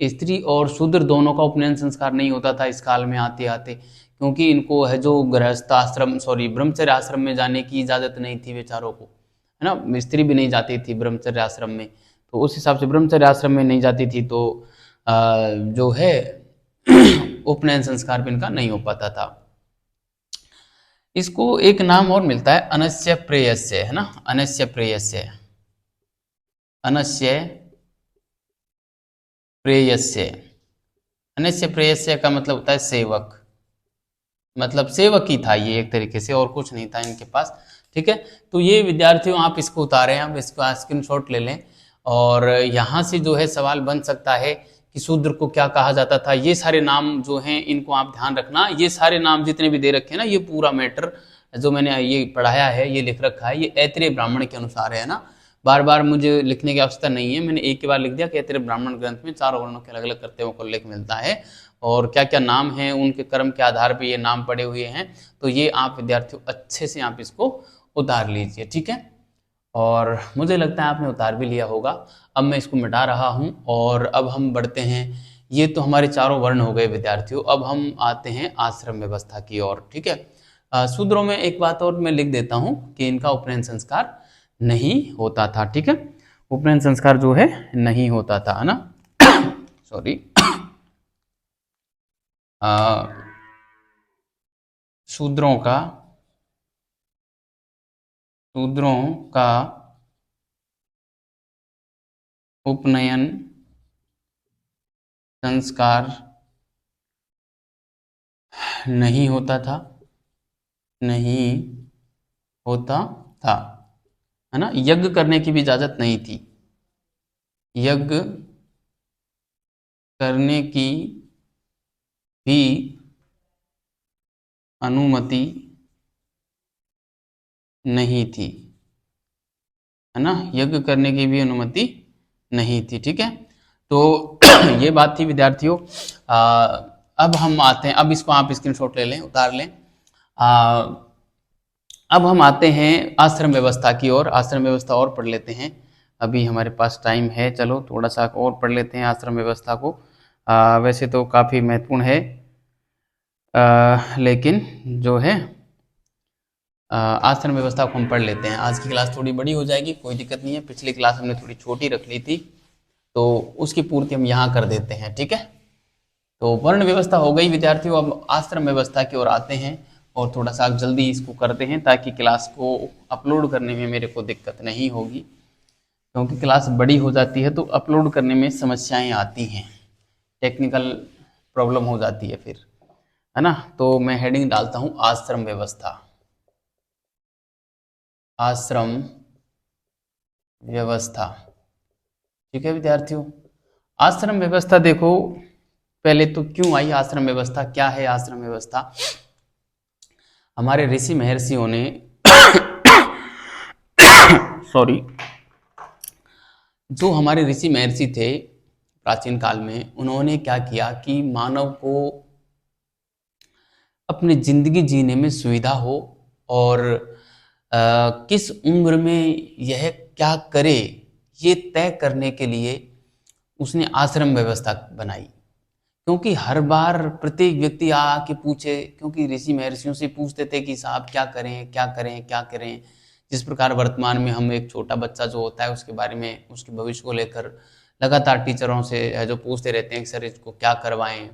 स्त्री और शूद्र दोनों का उपनयन संस्कार नहीं होता था इस काल में आते आते, क्योंकि इनको है जो गृहस्थ आश्रम, सॉरी, ब्रह्मचर्य आश्रम में जाने की इजाजत नहीं थी बेचारों को, है ना। स्त्री भी नहीं जाती थी ब्रह्मचर्य आश्रम में, तो उस हिसाब से ब्रह्मचर्य आश्रम में नहीं जाती थी, तो जो है उपनयन संस्कार भी इनका नहीं हो पाता था। इसको एक नाम और मिलता है अनस्य प्रेयस्य, है ना। अनस्य प्रेयस्य, अनस्य प्रेयस्य। अनस्य प्रेयस्य का मतलब होता है सेवक, मतलब सेवक ही था ये एक तरीके से, और कुछ नहीं था इनके पास, ठीक है। तो ये विद्यार्थियों, आप इसको उतारें, आप इसको स्क्रीनशॉट ले लें, और यहाँ से जो है सवाल बन सकता है कि शूद्र को क्या कहा जाता था। ये सारे नाम जो हैं इनको आप ध्यान रखना, ये सारे नाम जितने भी दे रखे हैं ना, ये पूरा मैटर जो मैंने ये पढ़ाया है, ये लिख रखा है, ये ऐत्रेय ब्राह्मण के अनुसार है ना। बार बार मुझे लिखने की आवश्यकता नहीं है, मैंने एक ही बार लिख दिया कि ऐत्रेय ब्राह्मण ग्रंथ में चारों वर्णों के अलग अलग कर्तव्यों को उल्लेख मिलता है, और क्या क्या नाम हैं, उनके कर्म के आधार पर ये नाम पड़े हुए हैं। तो ये आप विद्यार्थियों अच्छे से आप इसको उतार लीजिए, ठीक है। और मुझे लगता है आपने उतार भी लिया होगा। अब मैं इसको मिटा रहा हूँ, और अब हम बढ़ते हैं। ये तो हमारे चारों वर्ण हो गए विद्यार्थियों, अब हम आते हैं आश्रम व्यवस्था की ओर, ठीक है। शूद्रों में एक बात और मैं लिख देता हूँ कि इनका उपनयन संस्कार नहीं होता था, ठीक है। उपनयन संस्कार जो है नहीं होता था, है ना। सॉरी। शूद्रों का शूद्रों का उपनयन संस्कार नहीं होता था, नहीं होता था, है ना। यज्ञ करने की भी इजाजत नहीं थी, यज्ञ करने की भी अनुमति नहीं थी, है ना, यज्ञ करने की भी अनुमति नहीं थी। ठीक है, तो ये बात थी विद्यार्थियों। अब हम आते हैं, अब इसको आप स्क्रीनशॉट ले लें, उतार लें। अब हम आते हैं आश्रम व्यवस्था की ओर, आश्रम व्यवस्था और पढ़ लेते हैं। अभी हमारे पास टाइम है, चलो थोड़ा सा और पढ़ लेते हैं आश्रम व्यवस्था को। वैसे तो काफ़ी महत्वपूर्ण है, लेकिन जो है आश्रम व्यवस्था को हम पढ़ लेते हैं। आज की क्लास थोड़ी बड़ी हो जाएगी, कोई दिक्कत नहीं है, पिछली क्लास हमने थोड़ी छोटी रख ली थी, तो उसकी पूर्ति हम यहाँ कर देते हैं। ठीक है, तो वर्ण व्यवस्था हो गई विद्यार्थियों। अब आश्रम व्यवस्था की ओर आते हैं और थोड़ा सा जल्दी इसको करते हैं ताकि क्लास को अपलोड करने में मेरे को दिक्कत नहीं होगी, क्योंकि क्लास बड़ी हो जाती है तो अपलोड करने में समस्याएं आती हैं, टेक्निकल प्रॉब्लम हो जाती है फिर, है ना। तो मैं हेडिंग डालता हूँ आश्रम व्यवस्था। आश्रम व्यवस्था, ठीक है विद्यार्थियों। आश्रम व्यवस्था देखो, पहले तो क्यों आई आश्रम व्यवस्था, क्या है आश्रम व्यवस्था। हमारे ऋषि महर्षियों ने सॉरी, जो हमारे ऋषि महर्षि थे प्राचीन काल में, उन्होंने क्या किया कि मानव को अपनी जिंदगी जीने में सुविधा हो और किस उम्र में यह क्या करे, ये तय करने के लिए उसने आश्रम व्यवस्था बनाई। क्योंकि हर बार प्रत्येक व्यक्ति आके पूछे, क्योंकि ऋषि महर्षियों से पूछते थे कि साहब क्या करें क्या करें क्या करें। जिस प्रकार वर्तमान में हम एक छोटा बच्चा जो होता है उसके बारे में, उसके भविष्य को लेकर लगातार टीचरों से जो पूछते रहते हैं कि सर इसको क्या करवाएं,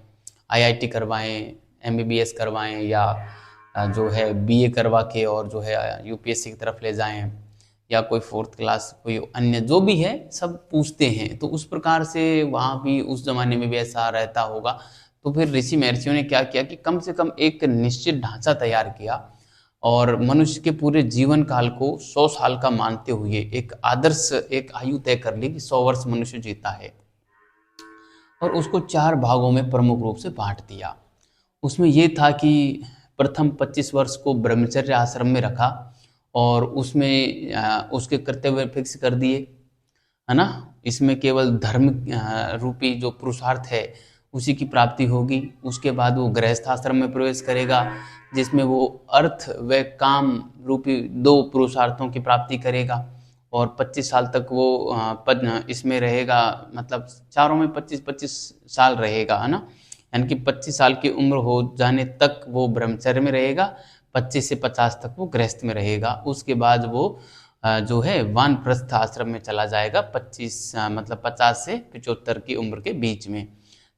आईआईटी करवाएं, एमबीबीएस करवाएं, या जो है बीए करवा के और जो है यूपीएससी की तरफ ले जाएं, या कोई फोर्थ क्लास कोई अन्य जो भी है सब पूछते हैं। तो उस प्रकार से वहाँ भी उस जमाने में भी ऐसा रहता होगा। तो फिर ऋषि महर्षियों ने क्या किया कि कम से कम एक निश्चित ढांचा तैयार किया और मनुष्य के पूरे जीवन काल को 100 साल का मानते हुए एक आदर्श एक आयु तय कर ली कि 100 वर्ष मनुष्य जीता है, और उसको 4 भागों में प्रमुख रूप से बांट दिया। उसमें ये था कि प्रथम 25 वर्ष को ब्रह्मचर्य आश्रम में रखा और उसमें उसके कर्तव्य फिक्स कर दिए, है ना। इसमें केवल धर्म रूपी जो पुरुषार्थ है उसी की प्राप्ति होगी। उसके बाद वो गृहस्थ आश्रम में प्रवेश करेगा, जिसमें वो अर्थ व काम रूपी 2 पुरुषार्थों की प्राप्ति करेगा, और 25 साल तक वो पद इसमें रहेगा, मतलब चारों में 25-25 साल रहेगा, है ना। यानी कि 25 साल की उम्र हो जाने तक वो ब्रह्मचर्य में रहेगा, 25 से 50 तक वो गृहस्थ में रहेगा। उसके बाद वो जो है वानप्रस्थ आश्रम में चला जाएगा, 25 मतलब 50 से 75 की उम्र के बीच में।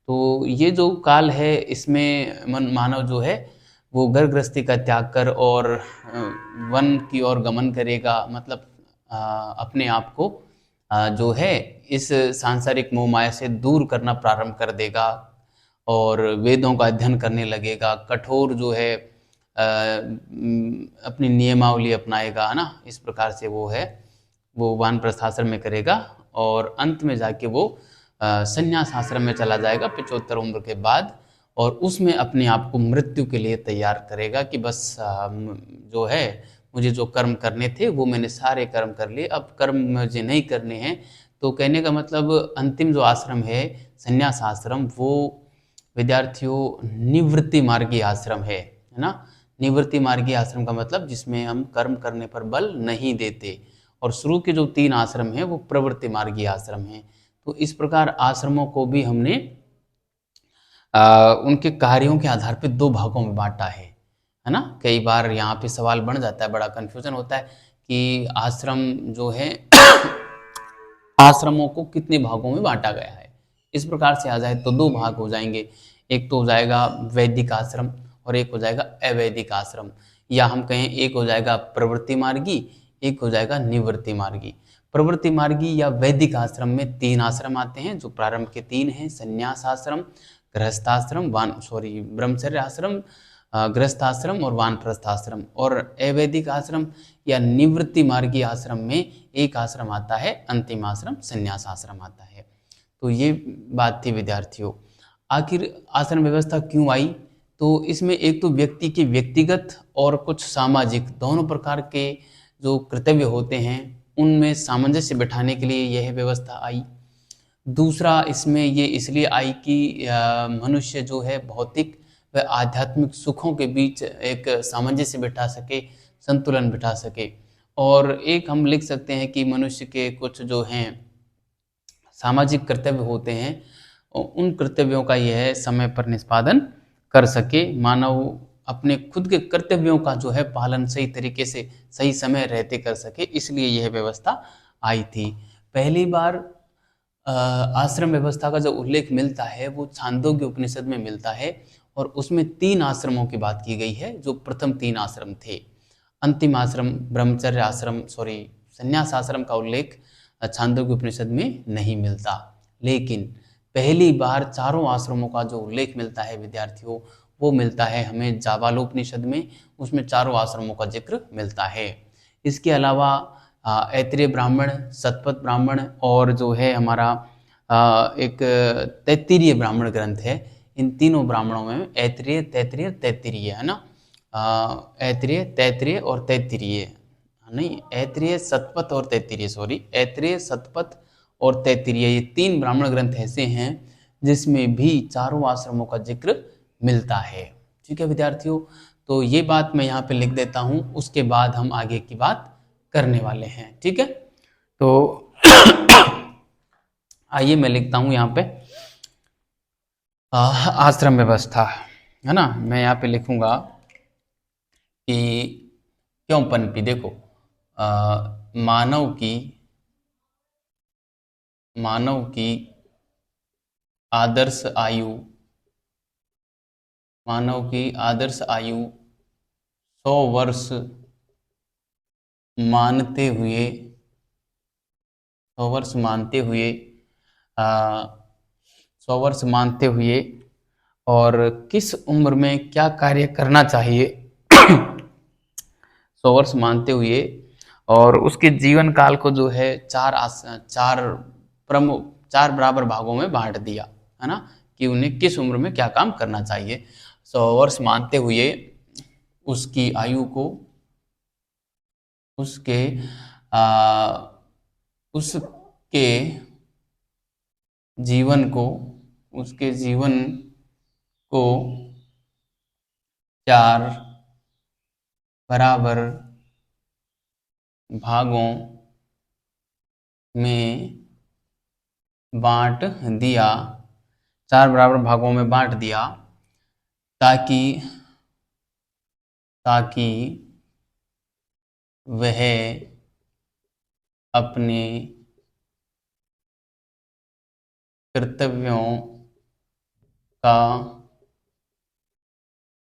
तो ये जो काल है इसमें मानव जो है वो घर गृहस्थी का त्याग कर और वन की ओर गमन करेगा, मतलब अपने आप को जो है इस सांसारिक मोह माया से दूर करना प्रारंभ कर देगा और वेदों का अध्ययन करने लगेगा, कठोर जो है अपनी नियमावली अपनाएगा, है ना। इस प्रकार से वो है वो वानप्रस्थ आश्रम में करेगा और अंत में जाके वो संन्यास आश्रम में चला जाएगा 75 उम्र के बाद, और उसमें अपने आप को मृत्यु के लिए तैयार करेगा कि बस जो है मुझे जो कर्म करने थे वो मैंने सारे कर्म कर लिए, अब कर्म मुझे नहीं करने हैं। तो कहने का मतलब अंतिम जो आश्रम है संन्यास आश्रम, वो विद्यार्थियों निवृत्ति मार्गी आश्रम है ना। निवृत्ति मार्गी आश्रम का मतलब जिसमें हम कर्म करने पर बल नहीं देते, और शुरू के जो 3 आश्रम हैं वो प्रवृत्ति मार्गी आश्रम हैं। तो इस प्रकार आश्रमों को भी हमने उनके कार्यों के आधार पर 2 भागों में बांटा है ना। कई बार यहाँ पे सवाल बन जाता है, बड़ा कन्फ्यूजन होता है कि आश्रम जो है आश्रमों को कितने भागों में बांटा गया है। इस प्रकार से आ जाए तो 2 भाग हो जाएंगे, एक तो हो जाएगा वैदिक आश्रम और एक हो जाएगा अवैदिक आश्रम, या हम कहें एक हो जाएगा प्रवृत्ति मार्गी, एक हो जाएगा निवृत्ति मार्गी। प्रवृत्ति मार्गी या वैदिक आश्रम में 3 आश्रम आते हैं, जो प्रारंभ के 3 हैं, संन्यास आश्रम, गृहस्थाश्रम, ब्रह्मचर्य आश्रम, गृहस्थ आश्रम और वानप्रस्थ आश्रम। और अवैदिक आश्रम या निवृत्ति मार्गी आश्रम में एक आश्रम आता है, अंतिम आश्रम संन्यास आश्रम आता है। तो ये बात थी विद्यार्थियों। आखिर आश्रम व्यवस्था क्यों आई, तो इसमें एक तो व्यक्ति के व्यक्तिगत और कुछ सामाजिक दोनों प्रकार के जो कर्तव्य होते हैं उनमें सामंजस्य बिठाने के लिए यह व्यवस्था आई। दूसरा इसमें ये इसलिए आई कि मनुष्य जो है भौतिक व आध्यात्मिक सुखों के बीच एक सामंजस्य बिठा सके, संतुलन बिठा सके। और एक हम लिख सकते हैं कि मनुष्य के कुछ जो हैं सामाजिक कर्तव्य होते हैं, उन कर्तव्यों का यह समय पर निष्पादन कर सके। मानव अपने खुद के कर्तव्यों का जो है पालन सही तरीके से सही समय रहते कर सके, इसलिए यह व्यवस्था आई थी। पहली बार आश्रम व्यवस्था का जो उल्लेख मिलता है वो छांदोग्य उपनिषद में मिलता है, और उसमें 3 आश्रमों की बात की गई है, जो प्रथम 3 आश्रम थे। अंतिम आश्रम ब्रह्मचर्य आश्रम संन्यास आश्रम का उल्लेख छांदोग्य उपनिषद में नहीं मिलता, लेकिन पहली बार चारों आश्रमों का जो उल्लेख मिलता है विद्यार्थियों, वो मिलता है हमें जाबालोपनिषद में। उसमें चारों आश्रमों का जिक्र मिलता है। इसके अलावा ऐत्रेय ब्राह्मण, शतपथ ब्राह्मण और जो है हमारा एक तैत्तिरीय ब्राह्मण ग्रंथ है। इन तीनों ब्राह्मणों में ऐत्रेय, तैत्तिरीय, तैत्तिरीय है ना, ऐत्रेय, तैत्तिरीय और तैत्तिरीय, नहीं ऐत्रेय, शतपथ और तैत्तिरीय, सॉरी, ऐत्रेय, शतपथ और तैत्तिरीय, ये 3 ब्राह्मण ग्रंथ ऐसे हैं जिसमें भी चारों आश्रमों का जिक्र मिलता है। ठीक है विद्यार्थियों, तो ये बात मैं यहाँ पे लिख देता हूँ, उसके बाद हम आगे की बात करने वाले हैं। ठीक है, तो आइए मैं लिखता हूँ यहाँ पे आश्रम व्यवस्था, है ना। मैं यहाँ पे लिखूंगा कि क्यों पनपी, देखो मानव की आदर्श आयु, मानव की आदर्श आयु 100 वर्ष मानते हुए, 100 वर्ष मानते हुए, 100 वर्ष मानते हुए और किस उम्र में क्या कार्य करना चाहिए 100 वर्ष मानते हुए, और उसके जीवन काल को जो है चार बराबर भागों में बांट दिया, है ना, कि उन्हें किस उम्र में क्या काम करना चाहिए। 100 वर्ष मानते हुए उसकी आयु को, उसके जीवन को, उसके जीवन को 4 बराबर भागों में बांट दिया, 4 बराबर भागों में बांट दिया, ताकि वह अपने कर्तव्यों का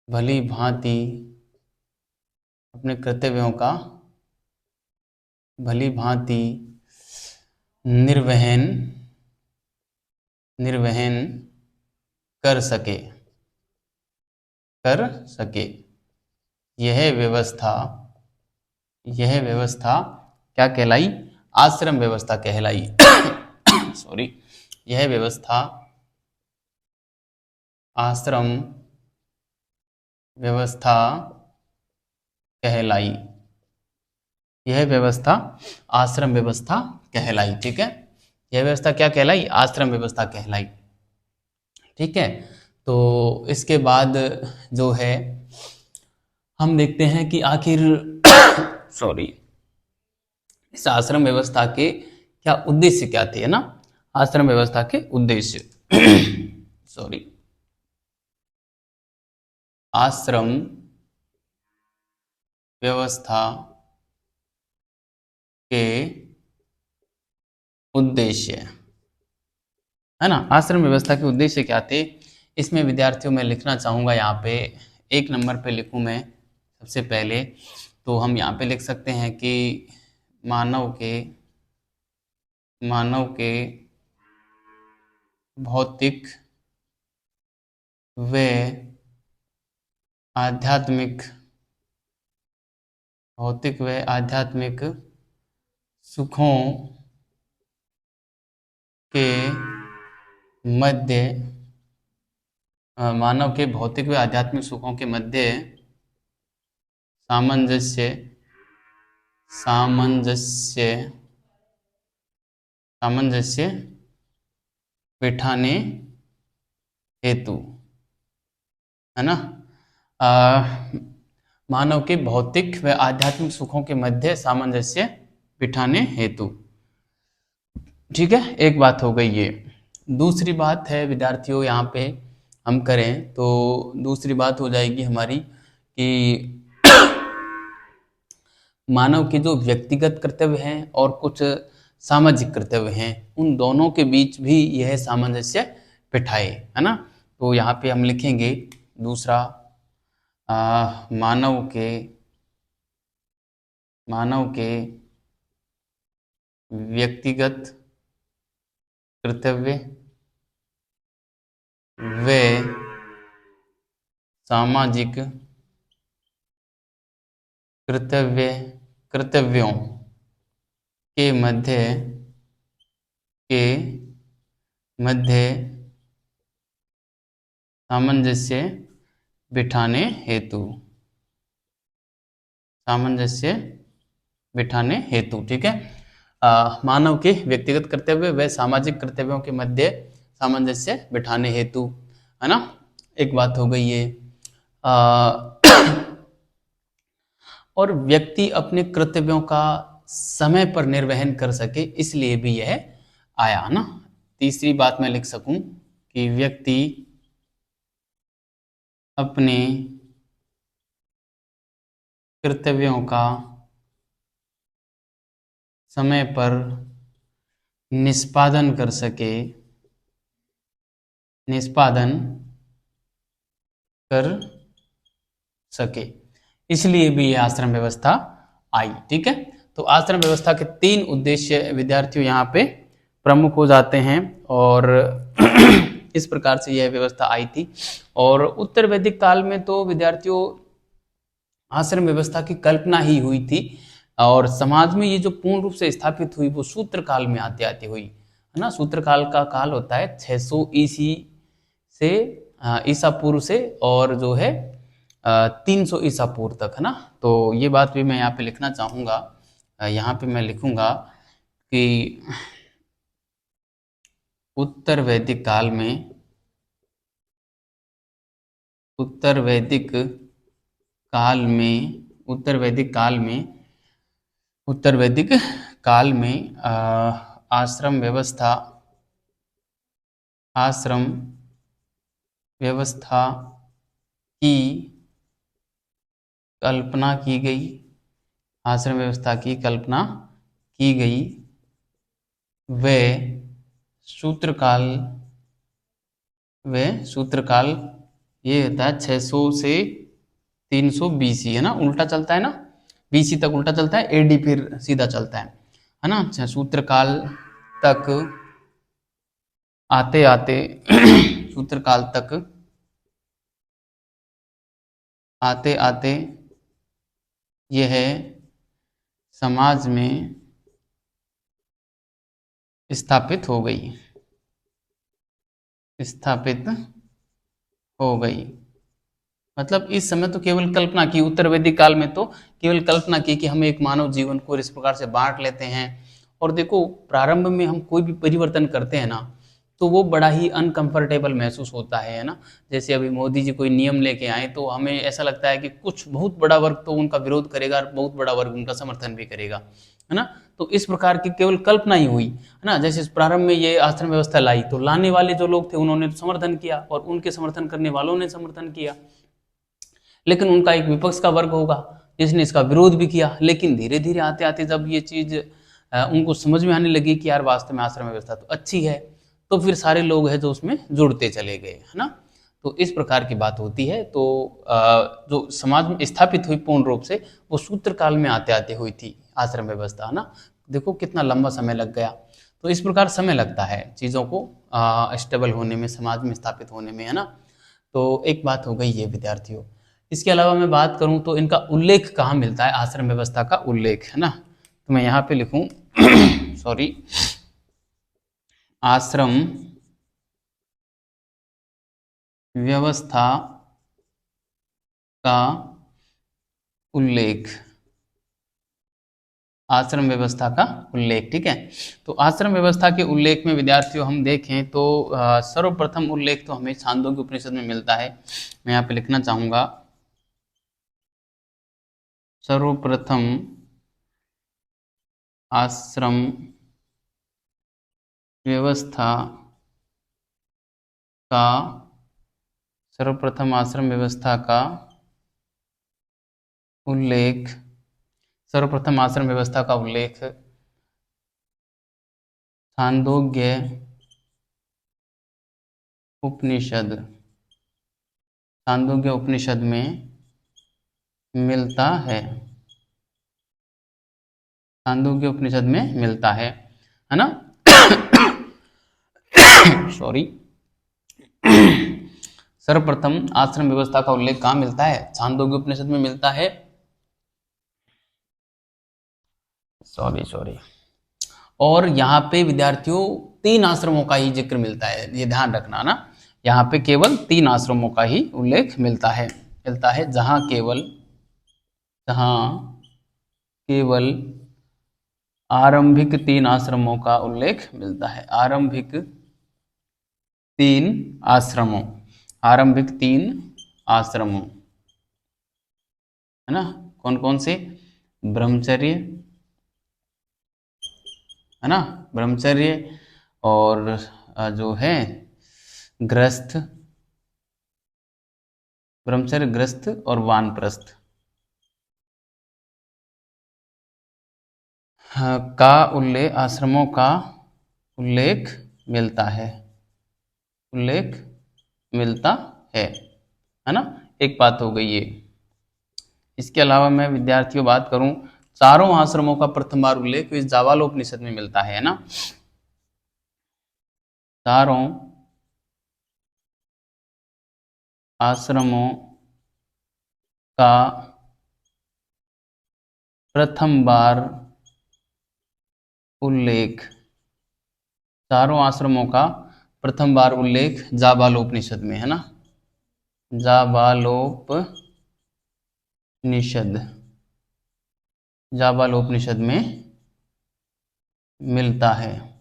भली भांति, अपने कर्तव्यों का भली भांति निर्वहन कर सके। यह व्यवस्था क्या कहलाई? आश्रम व्यवस्था कहलाई। सॉरी, यह व्यवस्था आश्रम व्यवस्था कहलाई। यह व्यवस्था आश्रम व्यवस्था कहलाई। ठीक है, यह व्यवस्था क्या कहलाई? आश्रम व्यवस्था कहलाई। ठीक है, तो इसके बाद जो है हम देखते हैं कि आखिर सॉरी, इस आश्रम व्यवस्था के क्या उद्देश्य क्या थे, है ना। आश्रम व्यवस्था के उद्देश्य सॉरी, आश्रम व्यवस्था के उद्देश्य, है ना। आश्रम व्यवस्था के उद्देश्य क्या थे, इसमें विद्यार्थियों में लिखना चाहूँगा, यहाँ पे 1 नंबर पे लिखूँ मैं सबसे पहले, तो हम यहाँ पे लिख सकते हैं कि मानव के भौतिक व आध्यात्मिक सुखों के मध्य, मानव के भौतिक व आध्यात्मिक सुखों के मध्य सामंजस्य सामंजस्य बिठाने हेतु, है ना। मानव के भौतिक व आध्यात्मिक सुखों के मध्य सामंजस्य बिठाने हेतु। ठीक है, एक बात हो गई ये। दूसरी बात है विद्यार्थियों, यहाँ पे हम करें तो दूसरी बात हो जाएगी हमारी कि मानव के जो व्यक्तिगत कर्तव्य हैं और कुछ सामाजिक कर्तव्य हैं, उन दोनों के बीच भी यह सामंजस्य बिठाए, है ना। तो यहाँ पे हम लिखेंगे दूसरा, मानव के व्यक्तिगत कर्तव्य व सामाजिक कर्तव्यों के मध्य सामंजस्य बिठाने हेतु, सामंजस्य बिठाने हेतु। ठीक है, मानव के व्यक्तिगत कर्तव्य व सामाजिक कर्तव्यों के मध्य सामंजस्य बिठाने हेतु, है ना। एक बात हो गई ये। और व्यक्ति अपने कर्तव्यों का समय पर निर्वहन कर सके, इसलिए भी यह आया ना। तीसरी बात मैं लिख सकूं कि व्यक्ति अपने कर्तव्यों का समय पर निष्पादन कर सके, निष्पादन कर सके, इसलिए भी यह आश्रम व्यवस्था आई। ठीक है, तो आश्रम व्यवस्था के 3 उद्देश्य विद्यार्थियों यहाँ पे प्रमुख हो जाते हैं और इस प्रकार से यह व्यवस्था आई थी। और उत्तर वैदिक काल में तो विद्यार्थियों आश्रम व्यवस्था की कल्पना ही हुई थी, और समाज में ये जो पूर्ण रूप से स्थापित हुई वो सूत्र काल में आते आते हुई, है ना। सूत्र काल का काल होता है 600 ईसी से ईसा पूर्व से, और जो है 300 ईसा पूर्व तक, है ना। तो ये बात भी मैं यहाँ पे लिखना चाहूँगा। यहाँ पे मैं लिखूँगा कि उत्तर वैदिक काल में, उत्तर वैदिक काल में, उत्तर वैदिक काल में, उत्तर वैदिक काल में आश्रम व्यवस्था, आश्रम व्यवस्था की कल्पना की गई, आश्रम व्यवस्था की कल्पना की गई। वे सूत्रकाल, वे सूत्रकाल ये होता है 600 से 300 बीसी, है ना। उल्टा चलता है ना, बीसी तक उल्टा चलता है, एडी फिर सीधा चलता है ना। अच्छा, सूत्रकाल तक आते आते सूत्रकाल तक आते आते यह समाज में स्थापित हो गई, स्थापित हो गई। मतलब इस समय तो केवल कल्पना की, उत्तर वैदिक काल में तो केवल कल्पना की कि हम एक मानव जीवन को इस प्रकार से बांट लेते हैं। और देखो, प्रारंभ में हम कोई भी परिवर्तन करते हैं ना, तो वो बड़ा ही अनकंफर्टेबल महसूस होता है ना। जैसे अभी मोदी जी कोई नियम लेके आए तो हमें ऐसा लगता है कि कुछ बहुत बड़ा वर्ग तो उनका विरोध करेगा और बहुत बड़ा वर्ग उनका समर्थन भी करेगा, है ना। तो इस प्रकार की केवल कल्पना ही हुई, है ना। जैसे प्रारंभ में ये आश्रम व्यवस्था लाई तो लाने वाले जो लोग थे उन्होंने समर्थन किया और उनके समर्थन करने वालों ने समर्थन किया, लेकिन उनका एक विपक्ष का वर्ग होगा जिसने इसका विरोध भी किया। लेकिन धीरे धीरे आते आते जब ये चीज उनको समझ में आने लगी कि यार वास्तव में आश्रम व्यवस्था तो अच्छी है, तो फिर सारे लोग हैं जो उसमें जुड़ते चले गए, है ना। तो इस प्रकार की बात होती है। तो जो समाज में स्थापित हुई पूर्ण रूप से, वो सूत्र काल में आते आते हुई थी आश्रम व्यवस्था, है ना। देखो कितना लंबा समय लग गया। तो इस प्रकार समय लगता है चीज़ों को स्टेबल होने में, समाज में स्थापित होने में, है ना। तो एक बात हो गई है विद्यार्थियों। इसके अलावा मैं बात करूं तो इनका उल्लेख कहाँ मिलता है, आश्रम व्यवस्था का उल्लेख, है ना। तो मैं यहाँ पे लिखूं सॉरी, आश्रम व्यवस्था का उल्लेख, आश्रम व्यवस्था का उल्लेख। ठीक है, तो आश्रम व्यवस्था के उल्लेख में विद्यार्थियों हम देखें तो सर्वप्रथम उल्लेख तो हमें छांदोग्य उपनिषद में मिलता है। मैं यहाँ पे लिखना चाहूंगा, सर्वप्रथम आश्रम व्यवस्था का सर्वप्रथम आश्रम व्यवस्था का उल्लेख, सर्वप्रथम आश्रम व्यवस्था का उल्लेख छांदोग्य उपनिषद, छांदोग्य उपनिषद में मिलता है, छांदोग्य उपनिषद में मिलता है ना। सॉरी। सर्वप्रथम आश्रम व्यवस्था का उल्लेख कहाँ मिलता है? छांदोग्य उपनिषद में मिलता है। सॉरी। और यहाँ पे विद्यार्थियों 3 आश्रमों का ही जिक्र मिलता है, ये ध्यान रखना ना। यहाँ पे केवल 3 आश्रमों का ही उल्लेख मिलता है, जहाँ केवल आरंभिक 3 आश्रमों का उल्लेख मिलता है। आरंभिक 3 आश्रमों, आरंभिक 3 आश्रमों, है ना। कौन कौन से? ब्रह्मचर्य, है ना, ब्रह्मचर्य, और जो है ग्रस्त, ब्रह्मचर्य, ग्रस्त और वानप्रस्थ का उल्लेख, आश्रमों का उल्लेख मिलता है, उल्लेख मिलता है ना। एक बात हो गई ये। इसके अलावा मैं विद्यार्थियों बात करूं, चारों आश्रमों का प्रथम बार उल्लेख इस जाबालोपनिषद में मिलता है ना। चारों आश्रमों का प्रथम बार उल्लेख, चारों आश्रमों का प्रथम बार उल्लेख जाबालोपनिषद में, है ना। जाबालोपनिषद में मिलता है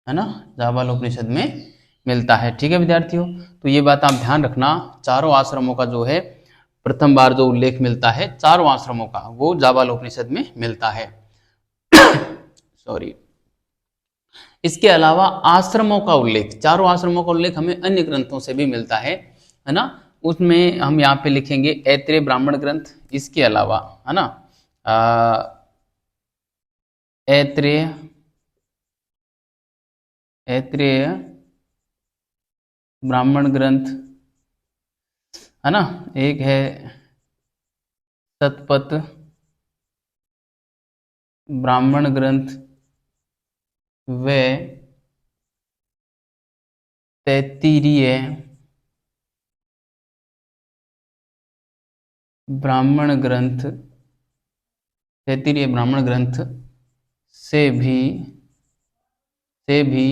ना, जाबालोपनिषद में मिलता है। ठीक है विद्यार्थियों, तो ये बात आप ध्यान रखना, चारों आश्रमों का जो है प्रथम बार जो उल्लेख मिलता है चारों आश्रमों का, वो जाबालोपनिषद में मिलता है। सॉरी। इसके अलावा आश्रमों का उल्लेख, चारों आश्रमों का उल्लेख हमें अन्य ग्रंथों से भी मिलता है ना। उसमें हम यहाँ पे लिखेंगे ऐत्रेय ब्राह्मण ग्रंथ, इसके अलावा, है ना, ऐत्रेय ब्राह्मण ग्रंथ, है ना। एक है शतपथ ब्राह्मण ग्रंथ, व तैत्तिरीय ब्राह्मण ग्रंथ, तैत्तिरीय ब्राह्मण ग्रंथ से भी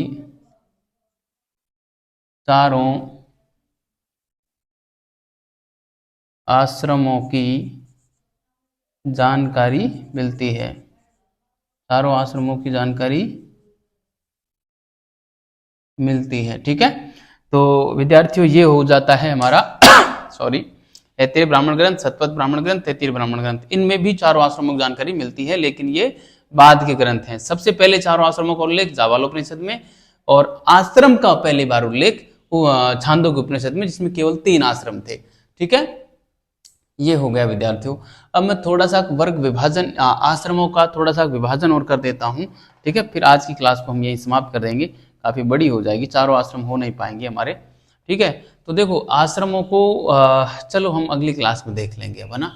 चारों आश्रमों की जानकारी मिलती है, चारों आश्रमों की जानकारी मिलती है। ठीक है, तो विद्यार्थियों ये हो जाता है हमारा सॉरी, ऐत्रेय ब्राह्मण ग्रंथ, शतपथ ब्राह्मण ग्रंथ, तैत्तिरीय ब्राह्मण ग्रंथ, इनमें भी चारों आश्रमों की जानकारी मिलती है, लेकिन ये बाद के ग्रंथ हैं। सबसे पहले चारों आश्रमों का उल्लेख जाबालोपनिषद में, और आश्रम का पहली बार उल्लेख छांदोग्य उपनिषद में, जिसमें केवल 3 आश्रम थे। ठीक है, ये हो गया विद्यार्थियों। अब मैं थोड़ा सा वर्ग विभाजन, आश्रमों का थोड़ा सा विभाजन और कर देता हूँ। ठीक है, फिर आज की क्लास को हम यहीं समाप्त कर देंगे, काफ़ी बड़ी हो जाएगी, चारों आश्रम हो नहीं पाएंगे हमारे। ठीक है, तो देखो आश्रमों को चलो हम अगली क्लास में देख लेंगे अब, है ना।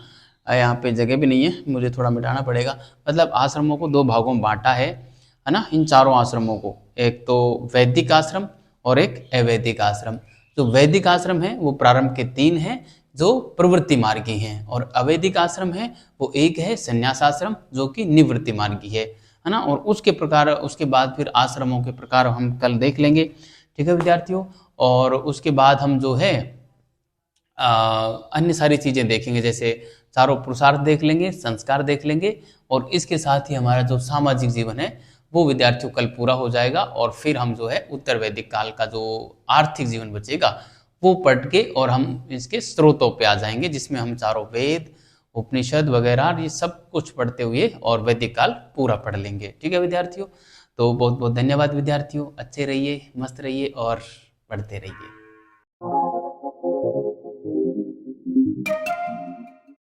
यहाँ पे जगह भी नहीं है, मुझे थोड़ा मिटाना पड़ेगा। मतलब आश्रमों को 2 भागों में बांटा है ना, इन चारों आश्रमों को। एक तो वैदिक आश्रम और एक अवैदिक आश्रम। जो वैदिक आश्रम है वो प्रारंभ के 3 हैं जो प्रवृत्ति मार्गी हैं, और अवैदिक आश्रम है वो एक है संन्यास आश्रम जो कि निवृत्ति मार्गी है ना। और उसके प्रकार, उसके बाद फिर आश्रमों के प्रकार हम कल देख लेंगे। ठीक है विद्यार्थियों, और उसके बाद हम जो है अन्य सारी चीज़ें देखेंगे, जैसे चारों पुरुषार्थ देख लेंगे, संस्कार देख लेंगे, और इसके साथ ही हमारा जो सामाजिक जीवन है वो विद्यार्थियों कल पूरा हो जाएगा। और फिर हम जो है उत्तर वैदिक काल का जो आर्थिक जीवन बचेगा वो पढ़ के और हम इसके स्रोतों पे आ जाएंगे, जिसमें हम चारों वेद, उपनिषद वगैरह ये सब कुछ पढ़ते हुए और वैदिक काल पूरा पढ़ लेंगे। ठीक है विद्यार्थियों, तो बहुत बहुत धन्यवाद विद्यार्थियों, अच्छे रहिए, मस्त रहिए और पढ़ते रहिए।